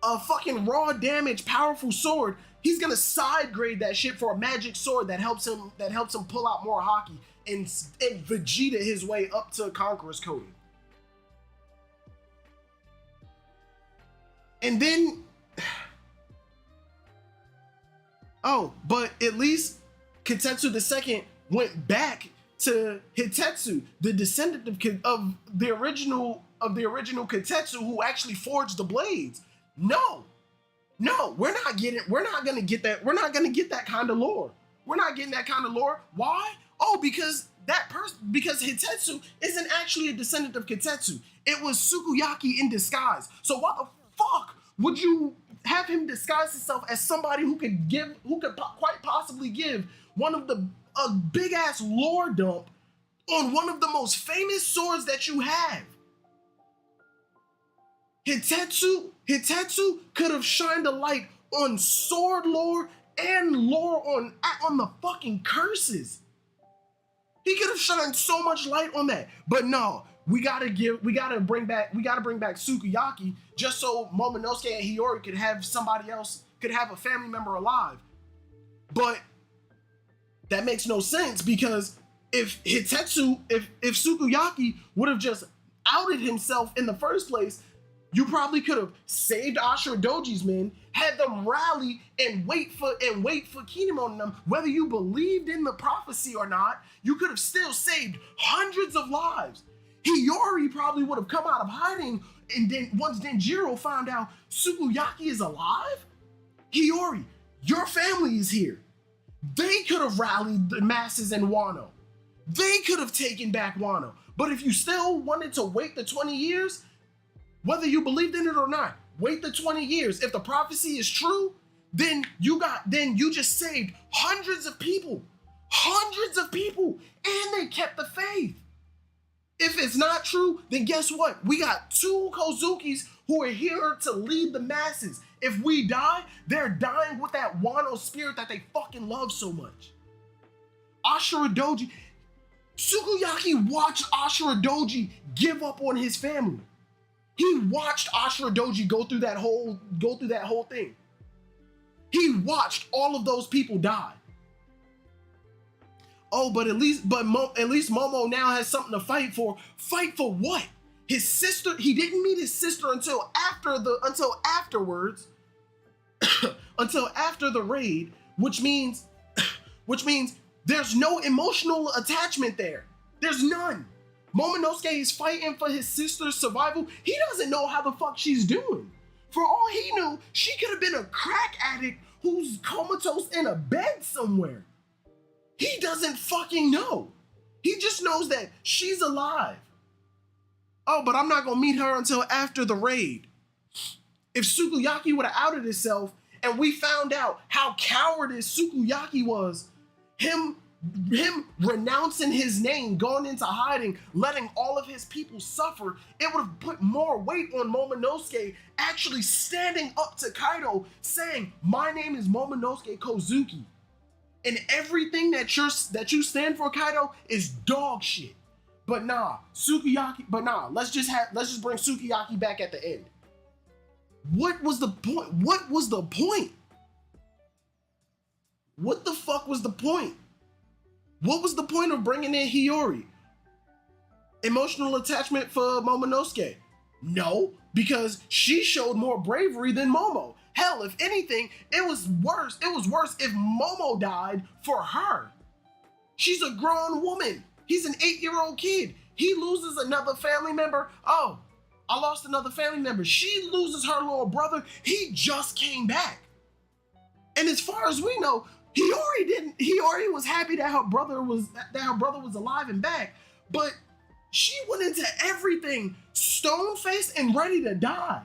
a fucking raw damage, powerful sword. He's gonna side grade that shit for a magic sword that helps him pull out more haki and Vegeta his way up to Conqueror's Cody. And then, oh, but at least Kitetsu II went back to Hitetsu, the descendant of the original Kitetsu who actually forged the blades. No, we're not gonna get that kind of lore. We're not getting that kind of lore. Why? Oh, because Hitetsu isn't actually a descendant of Kitetsu. It was Sukiyaki in disguise. So why the fuck would you have him disguise himself as somebody who could quite possibly give a big ass lore dump on one of the most famous swords that you have? Hitetsu could have shined a light on sword lore and lore on the fucking curses. He could have shined so much light on that. But no, we gotta bring back Sukiyaki just so Momonosuke and Hiyori could have a family member alive. But that makes no sense, because if Sukiyaki would have just outed himself in the first place, you probably could have saved Ashura Doji's men, had them rally and wait for Kinemon and them. Whether you believed in the prophecy or not, you could have still saved hundreds of lives. Hiyori probably would have come out of hiding, and then once Denjiro found out Sukiyaki is alive, Hiyori, your family is here. They could have rallied the masses in Wano. They could have taken back Wano. But if you still wanted to wait the 20 years, whether you believed in it or not, wait the 20 years. If the prophecy is true, then you just saved hundreds of people, and they kept the faith. If it's not true, then guess what? We got two Kozukis who are here to lead the masses. If we die, they're dying with that Wano spirit that they fucking love so much. Ashura Doji, Sukiyaki watched Ashura Doji give up on his family. He watched Ashura Doji go through that whole thing. He watched all of those people die. Oh, but at least Momo now has something to fight for. Fight for what? His sister. He didn't meet his sister until afterwards, until after the raid, which means there's no emotional attachment there. There's none. Momonosuke is fighting for his sister's survival. He doesn't know how the fuck she's doing. For all he knew, she could have been a crack addict who's comatose in a bed somewhere. He doesn't fucking know. He just knows that she's alive. Oh, but I'm not gonna meet her until after the raid. If Sukiyaki would have outed himself and we found out how cowardice Sukiyaki was, him renouncing his name, going into hiding, letting all of his people suffer, it would have put more weight on Momonosuke actually standing up to Kaido saying, my name is Momonosuke Kozuki. And everything that you stand for, Kaido, is dog shit. But nah, let's just bring Sukiyaki back at the end. What was the point? What was the point? What the fuck was the point? What was the point of bringing in Hiyori? Emotional attachment for Momonosuke? No, because she showed more bravery than Momo. Hell, if anything, it was worse. It was worse if Momo died for her. She's a grown woman. He's an 8-year-old kid. He loses another family member. Oh, I lost another family member. She loses her little brother. He just came back. And as far as we know, Hiyori was happy that her brother was alive and back, but she went into everything stone-faced and ready to die.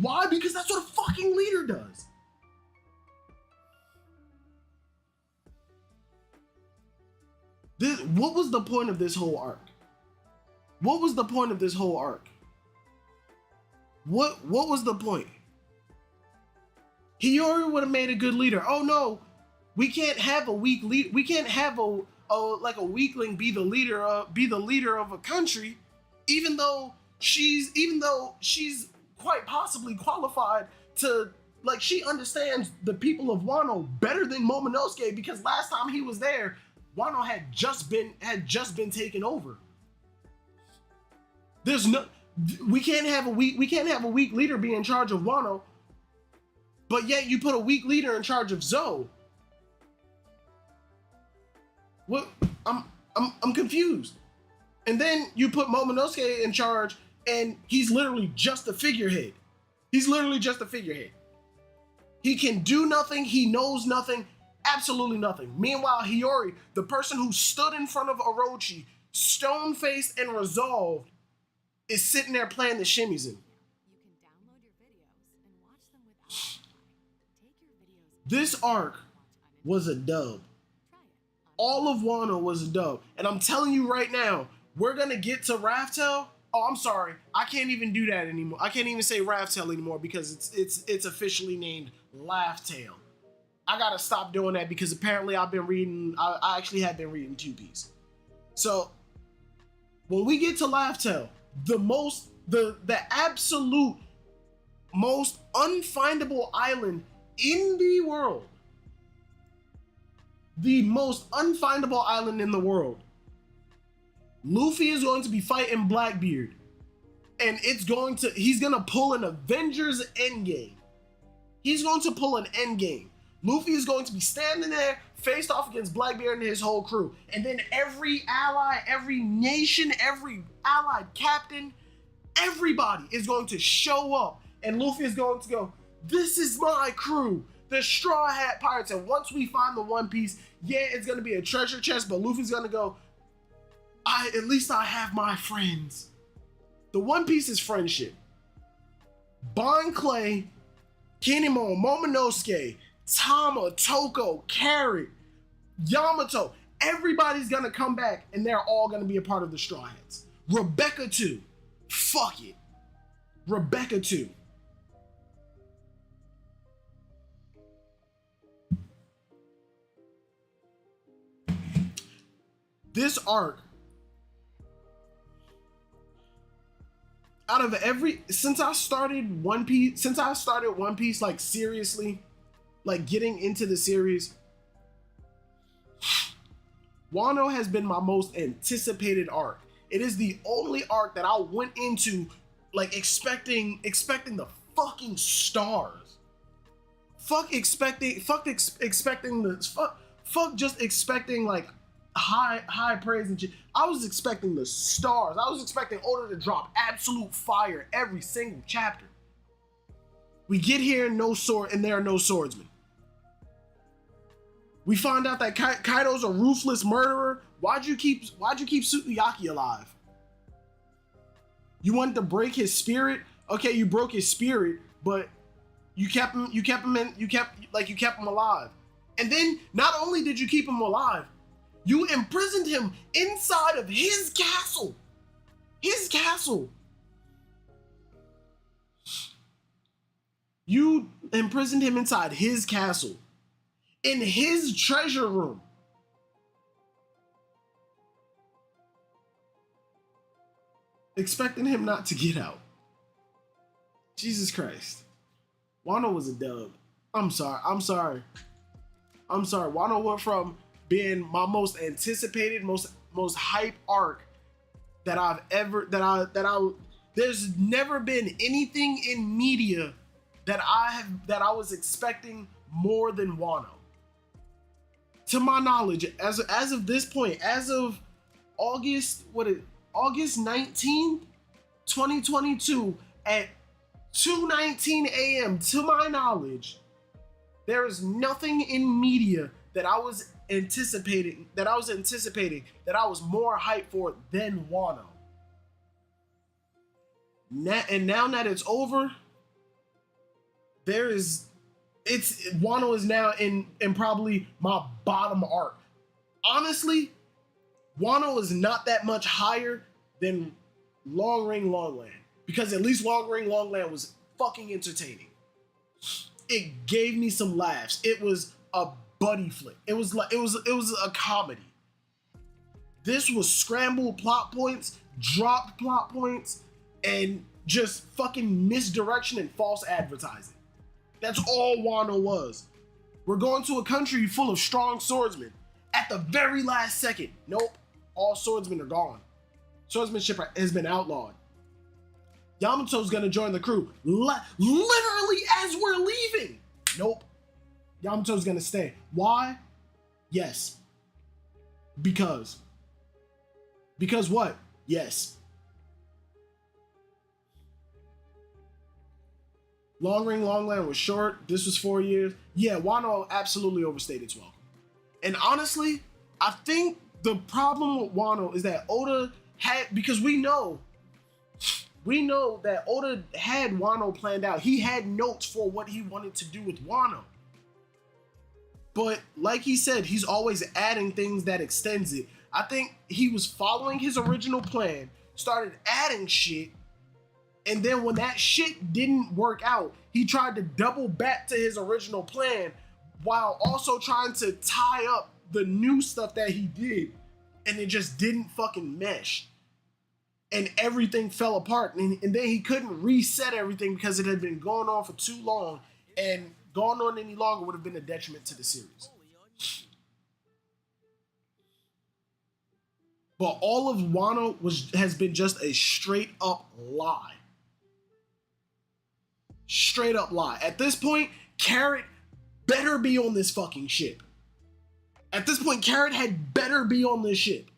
Why? Because that's what a fucking leader does. What was the point of this whole arc? What was the point of this whole arc? What was the point? Hiyori would have made a good leader. Oh no, we can't have a weak lead. We can't have a weakling be the leader of a country, even though she's quite possibly qualified to, like, she understands the people of Wano better than Momonosuke, because last time he was there, Wano had just been taken over. We can't have a weak leader be in charge of Wano, but yet you put a weak leader in charge of Zou. What? I'm confused. And then you put Momonosuke in charge, and he's literally just a figurehead. He's literally just a figurehead. He can do nothing. He knows nothing. Absolutely nothing. Meanwhile, Hiyori, the person who stood in front of Orochi, stone-faced and resolved, is sitting there playing the shamisen. You can download your videos and watch them without Wi-Fi. Take your videos. This arc was a dub. All of Wano was a dub. And I'm telling you right now, we're going to get to Raftel. Oh, I'm sorry. I can't even do that anymore. I can't even say Raftel anymore because it's officially named Laugh-Tale. I got to stop doing that because apparently I actually have been reading Two Piece. So when we get to Laugh-Tale, the absolute most unfindable island in the world, the most unfindable island in the world, Luffy is going to be fighting Blackbeard, and he's going to pull an Avengers Endgame. He's going to pull an Endgame. Luffy is going to be standing there, faced off against Blackbeard and his whole crew. And then every ally, every nation, every allied captain, everybody is going to show up. And Luffy is going to go, "This is my crew, the Straw Hat Pirates." And once we find the One Piece, yeah, it's going to be a treasure chest, but Luffy's going to go, at least I have my friends. The One Piece is friendship. Bon Clay, Kinemon, Momonosuke, Tama, Toko, Carrot, Yamato, everybody's gonna come back and they're all gonna be a part of the Straw Hats. Rebecca too. Fuck it. Rebecca too. This arc, out of since I started One Piece, like seriously, like getting into the series, Wano has been my most anticipated arc. It is the only arc that I went into like expecting the fucking stars. Fuck just expecting like high praise and shit. I was expecting the stars. I was expecting Oda to drop absolute fire every single chapter. We get here and there are no swordsmen. We find out that Kaido's a ruthless murderer. Why'd you keep Sukiyaki alive? You wanted to break his spirit? Okay, you broke his spirit, but you kept him alive. And then not only did you keep him alive, you imprisoned him inside of his castle. His castle. You imprisoned him inside his castle. In his treasure room. Expecting him not to get out. Jesus Christ. Wano was a dub. I'm sorry. Wano went from being my most anticipated, most hype arc that I've ever there's never been anything in media that I was expecting more than Wano. To my knowledge, as of this point, as of August 19th, 2022 at 2:19 a.m., to my knowledge, there is nothing in media that I was anticipating that I was more hyped for than Wano. And now that it's over, Wano is now in probably my bottom arc. Honestly, Wano is not that much higher than Long Ring Longland, because at least Long Ring Longland was fucking entertaining. It gave me some laughs. It was a buddy flick. It was a comedy. This was scrambled plot points, dropped plot points, and just fucking misdirection and false advertising. That's all Wano was. We're going to a country full of strong swordsmen. At the very last second, nope, all swordsmen are gone. Swordsmanship has been outlawed. Yamato's gonna join the crew literally as we're leaving. Nope. Yamato's gonna stay. Why? Yes. Because. Because what? Yes. Long Ring Longland was short. This was 4 years. Yeah, Wano absolutely overstayed its welcome. And honestly, I think the problem with Wano is that Oda had, because we know that Oda had Wano planned out. He had notes for what he wanted to do with Wano. But like he said, he's always adding things that extends it. I think he was following his original plan, started adding shit, and then when that shit didn't work out, he tried to double back to his original plan while also trying to tie up the new stuff that he did, and it just didn't fucking mesh. And everything fell apart, and then he couldn't reset everything because it had been going on for too long, and going on any longer would have been a detriment to the series. But all of Wano has been just a straight up lie. Straight up lie. At this point, Carrot better be on this fucking ship. At this point, Carrot had better be on this ship.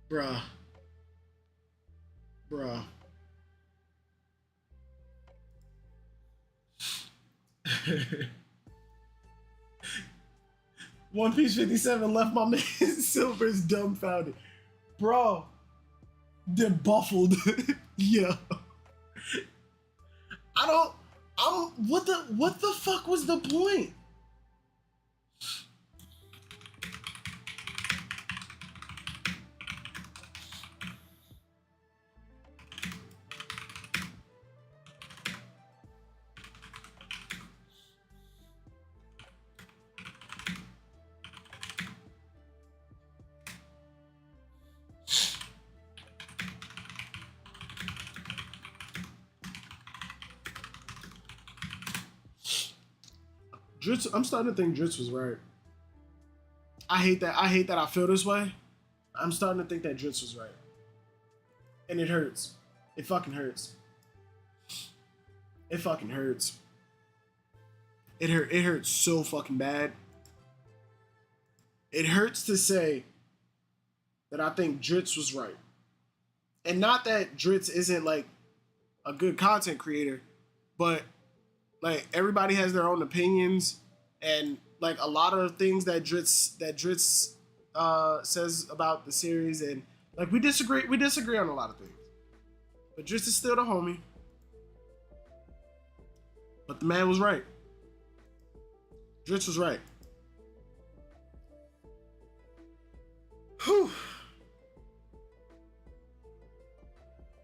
Bruh. One Piece 57 left my man Silver's dumbfounded. Bro. They're buffled. Yeah. What the fuck was the point? Dritz, I'm starting to think Dritz was right. I hate that I feel this way. I'm starting to think that Dritz was right. And it hurts. It fucking hurts. It fucking hurts. It hurts so fucking bad. It hurts to say that I think Dritz was right. And not that Dritz isn't like a good content creator, but like everybody has their own opinions, and like a lot of things that Dritz says about the series and Like we disagree on a lot of things. But Dritz is still the homie. But the man was right. Dritz was right. Whew.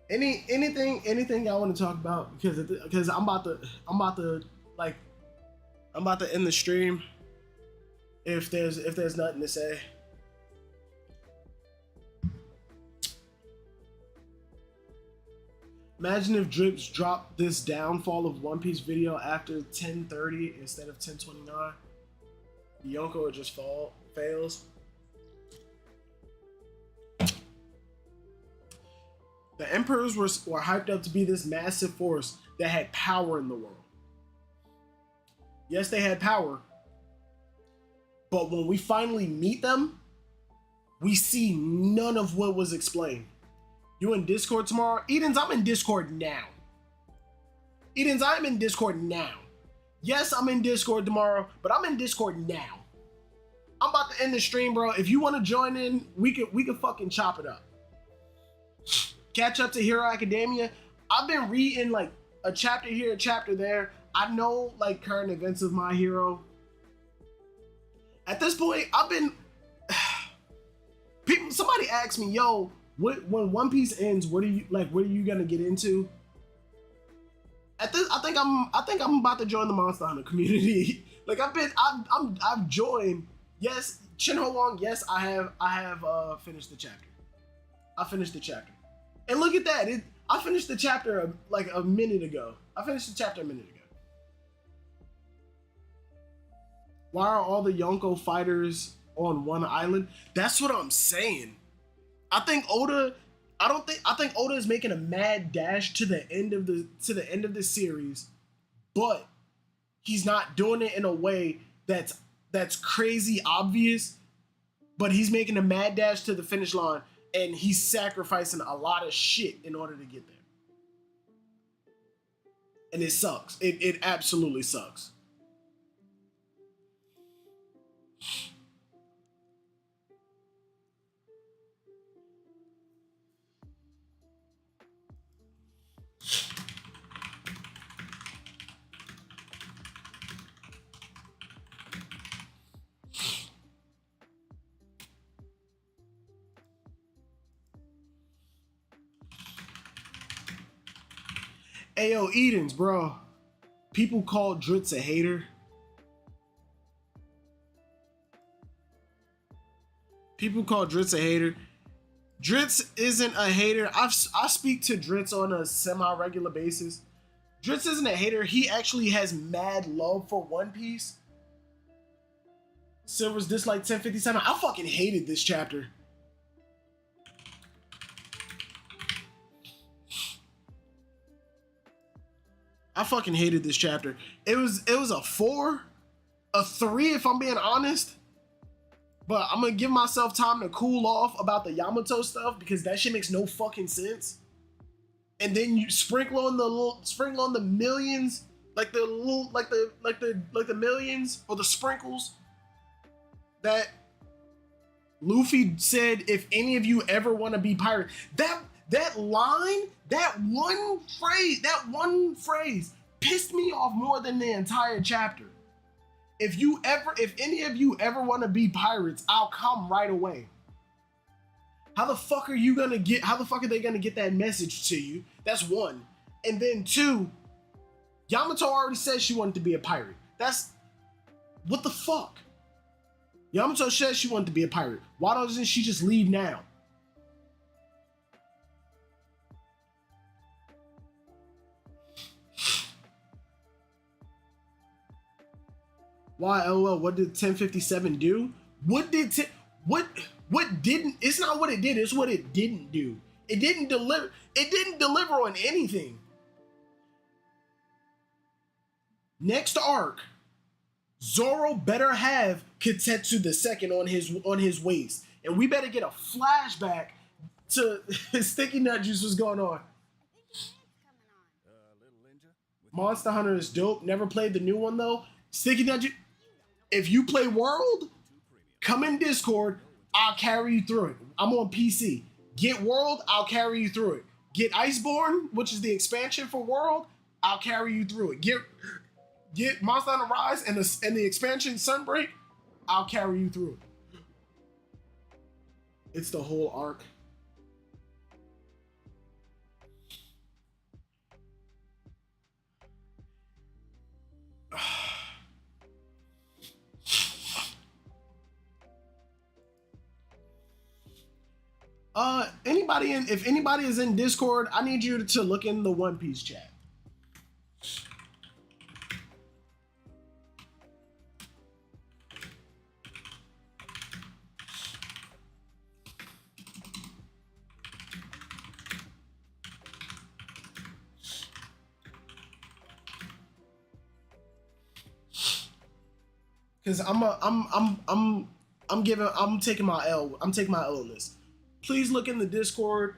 Anything y'all want to talk about? Because I'm about to end the stream. If there's nothing to say. Imagine if Drips dropped this downfall of One Piece video after 10:30 instead of 10:29. Yonko just fails. The Emperors were hyped up to be this massive force that had power in the world. Yes, they had power. But when we finally meet them, we see none of what was explained. You in Discord tomorrow? Edens, I'm in Discord now. Edens, I'm in Discord now. Yes, I'm in Discord tomorrow, but I'm in Discord now. I'm about to end the stream, bro. If you want to join in, we could fucking chop it up. Catch up to Hero Academia. I've been reading like a chapter here, a chapter there. I know like current events of My Hero. At this point, I've been somebody asked me, yo, when One Piece ends, what are you gonna get into? At this, I think I'm about to join the Monster Hunter community. Like I've joined. Yes, Shinho Wong. Yes, I have finished the chapter. I finished the chapter, and look at that. I finished the chapter like a minute ago. Why are all the Yonko fighters on one island? That's what I'm saying. I think Oda is making a mad dash to the end of the series, but he's not doing it in a way that's crazy obvious, but he's making a mad dash to the finish line and he's sacrificing a lot of shit in order to get there. And it sucks. It absolutely sucks. Ayo, Edens, bro. People call Dritz a hater. Dritz isn't a hater. I speak to Dritz on a semi-regular basis. Dritz isn't a hater. He actually has mad love for One Piece. Silver's dislike 1057. I fucking hated this chapter. I fucking hated this chapter. It was a 4, a 3 if I'm being honest. But I'm gonna give myself time to cool off about the Yamato stuff because that shit makes no fucking sense. And then you sprinkle on the millions, like the millions or the sprinkles that Luffy said, if any of you ever want to be pirate. That line, that one phrase pissed me off more than the entire chapter. If any of you ever want to be pirates, I'll come right away. How the fuck are they gonna get that message to you? That's one. And then 2, Yamato already said she wanted to be a pirate. What the fuck? Yamato said she wanted to be a pirate. Why doesn't she just leave now? Why, LOL, what did 1057 do? It's not what it did, it's what it didn't do. It didn't deliver on anything. Next arc, Zoro better have Kitetsu II on his waist. And we better get a flashback to Sticky Nut Juice was going on. Monster Hunter is dope. Never played the new one though. Sticky Nut Juice. If you play World, come in Discord. I'll carry you through it. I'm on PC. Get World, I'll carry you through it. Get Iceborne, which is the expansion for World, I'll carry you through it. Get Monster Hunter Rise and the expansion Sunbreak, I'll carry you through it. It's the whole arc. If anybody is in Discord, I need you to look in the One Piece chat. Cause I'm taking my L. I'm taking my L on this. Please look in the Discord.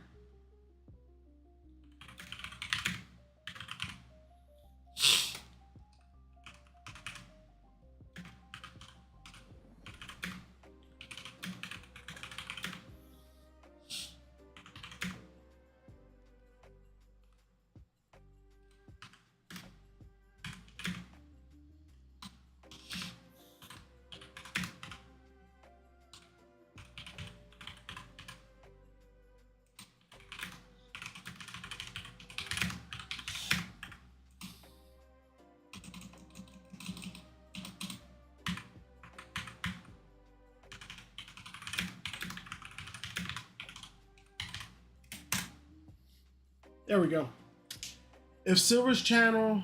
There we go. If Silver's channel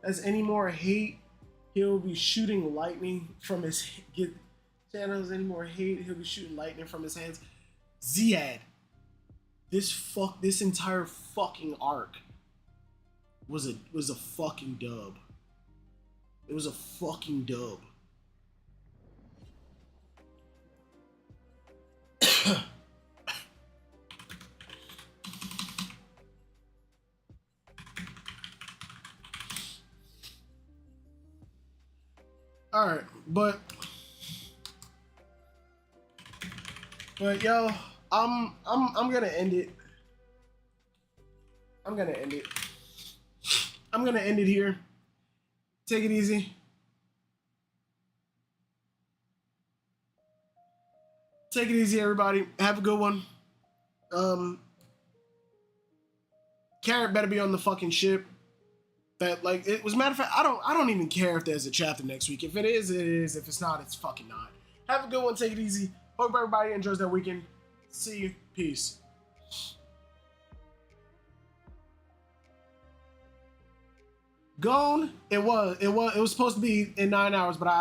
has any more hate, he'll be shooting lightning from his channel has any more hate, he'll be shooting lightning from his hands. Ziad, this entire fucking arc was a fucking dub. It was a fucking dub. All right, but yo, I'm gonna end it. I'm gonna end it here. Take it easy. Take it easy, everybody. Have a good one. Carrot better be on the fucking ship. That, like, it was, matter of fact, I don't even care if there's a chapter next week. If it is, it is. If it's not, it's fucking not. Have a good one. Take it easy. Hope everybody enjoys their weekend. See you. Peace. Gone. It was supposed to be in 9 hours, but I